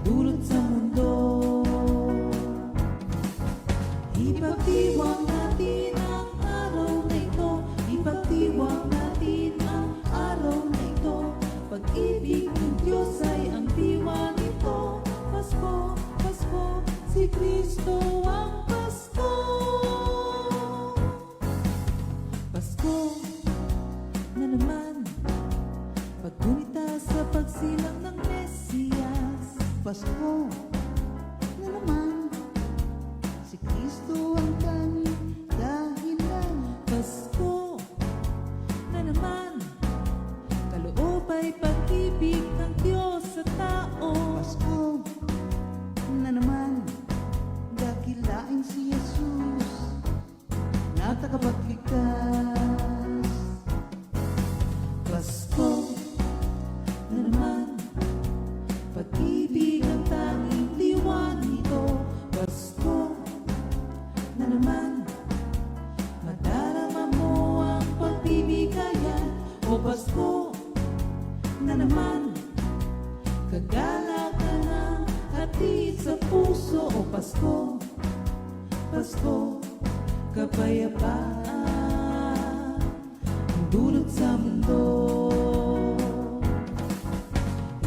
dulot sa mundo. Ipagdiwang natin ang araw na ito. Ipagdiwang natin ang araw na ito. Pag-ibig ng Diyos ay ang diwa nito. Pasko, Pasko, si Kristo ang Pasko. Pasko na naman, paggunita sa pagsilang ng Mesiyas. Pasko na naman, si Kristo ang tanging dahilan. Pasko na naman, kaloob ay pag-ibig ng Diyos sa tao. Pasko na naman, dakilain si Jesus na tagapagligtas. Pasko na naman, pag-ibig ang tanging diwa nito. Pasko na naman, madarama mo ang pagbibigayan. O Pasko na naman, gagala ka ng hati sa puso. O Pasko, Pasko, kapayapaan ang dulot sa mundo.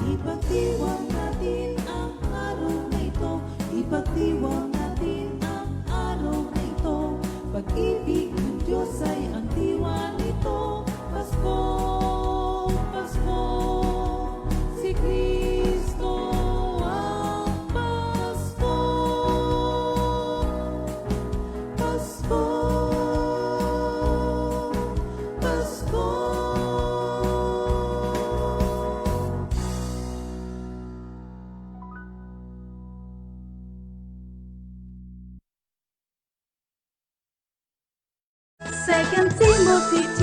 Ipagdiwang natin ang araw na ito. Ipagdiwang natin ang araw na ito. Pag-ibig ng Diyos ay ang diwa nito. Pasko, Pasko, si Kristo ang Pasko. Pasko, Pasko. Second Timothy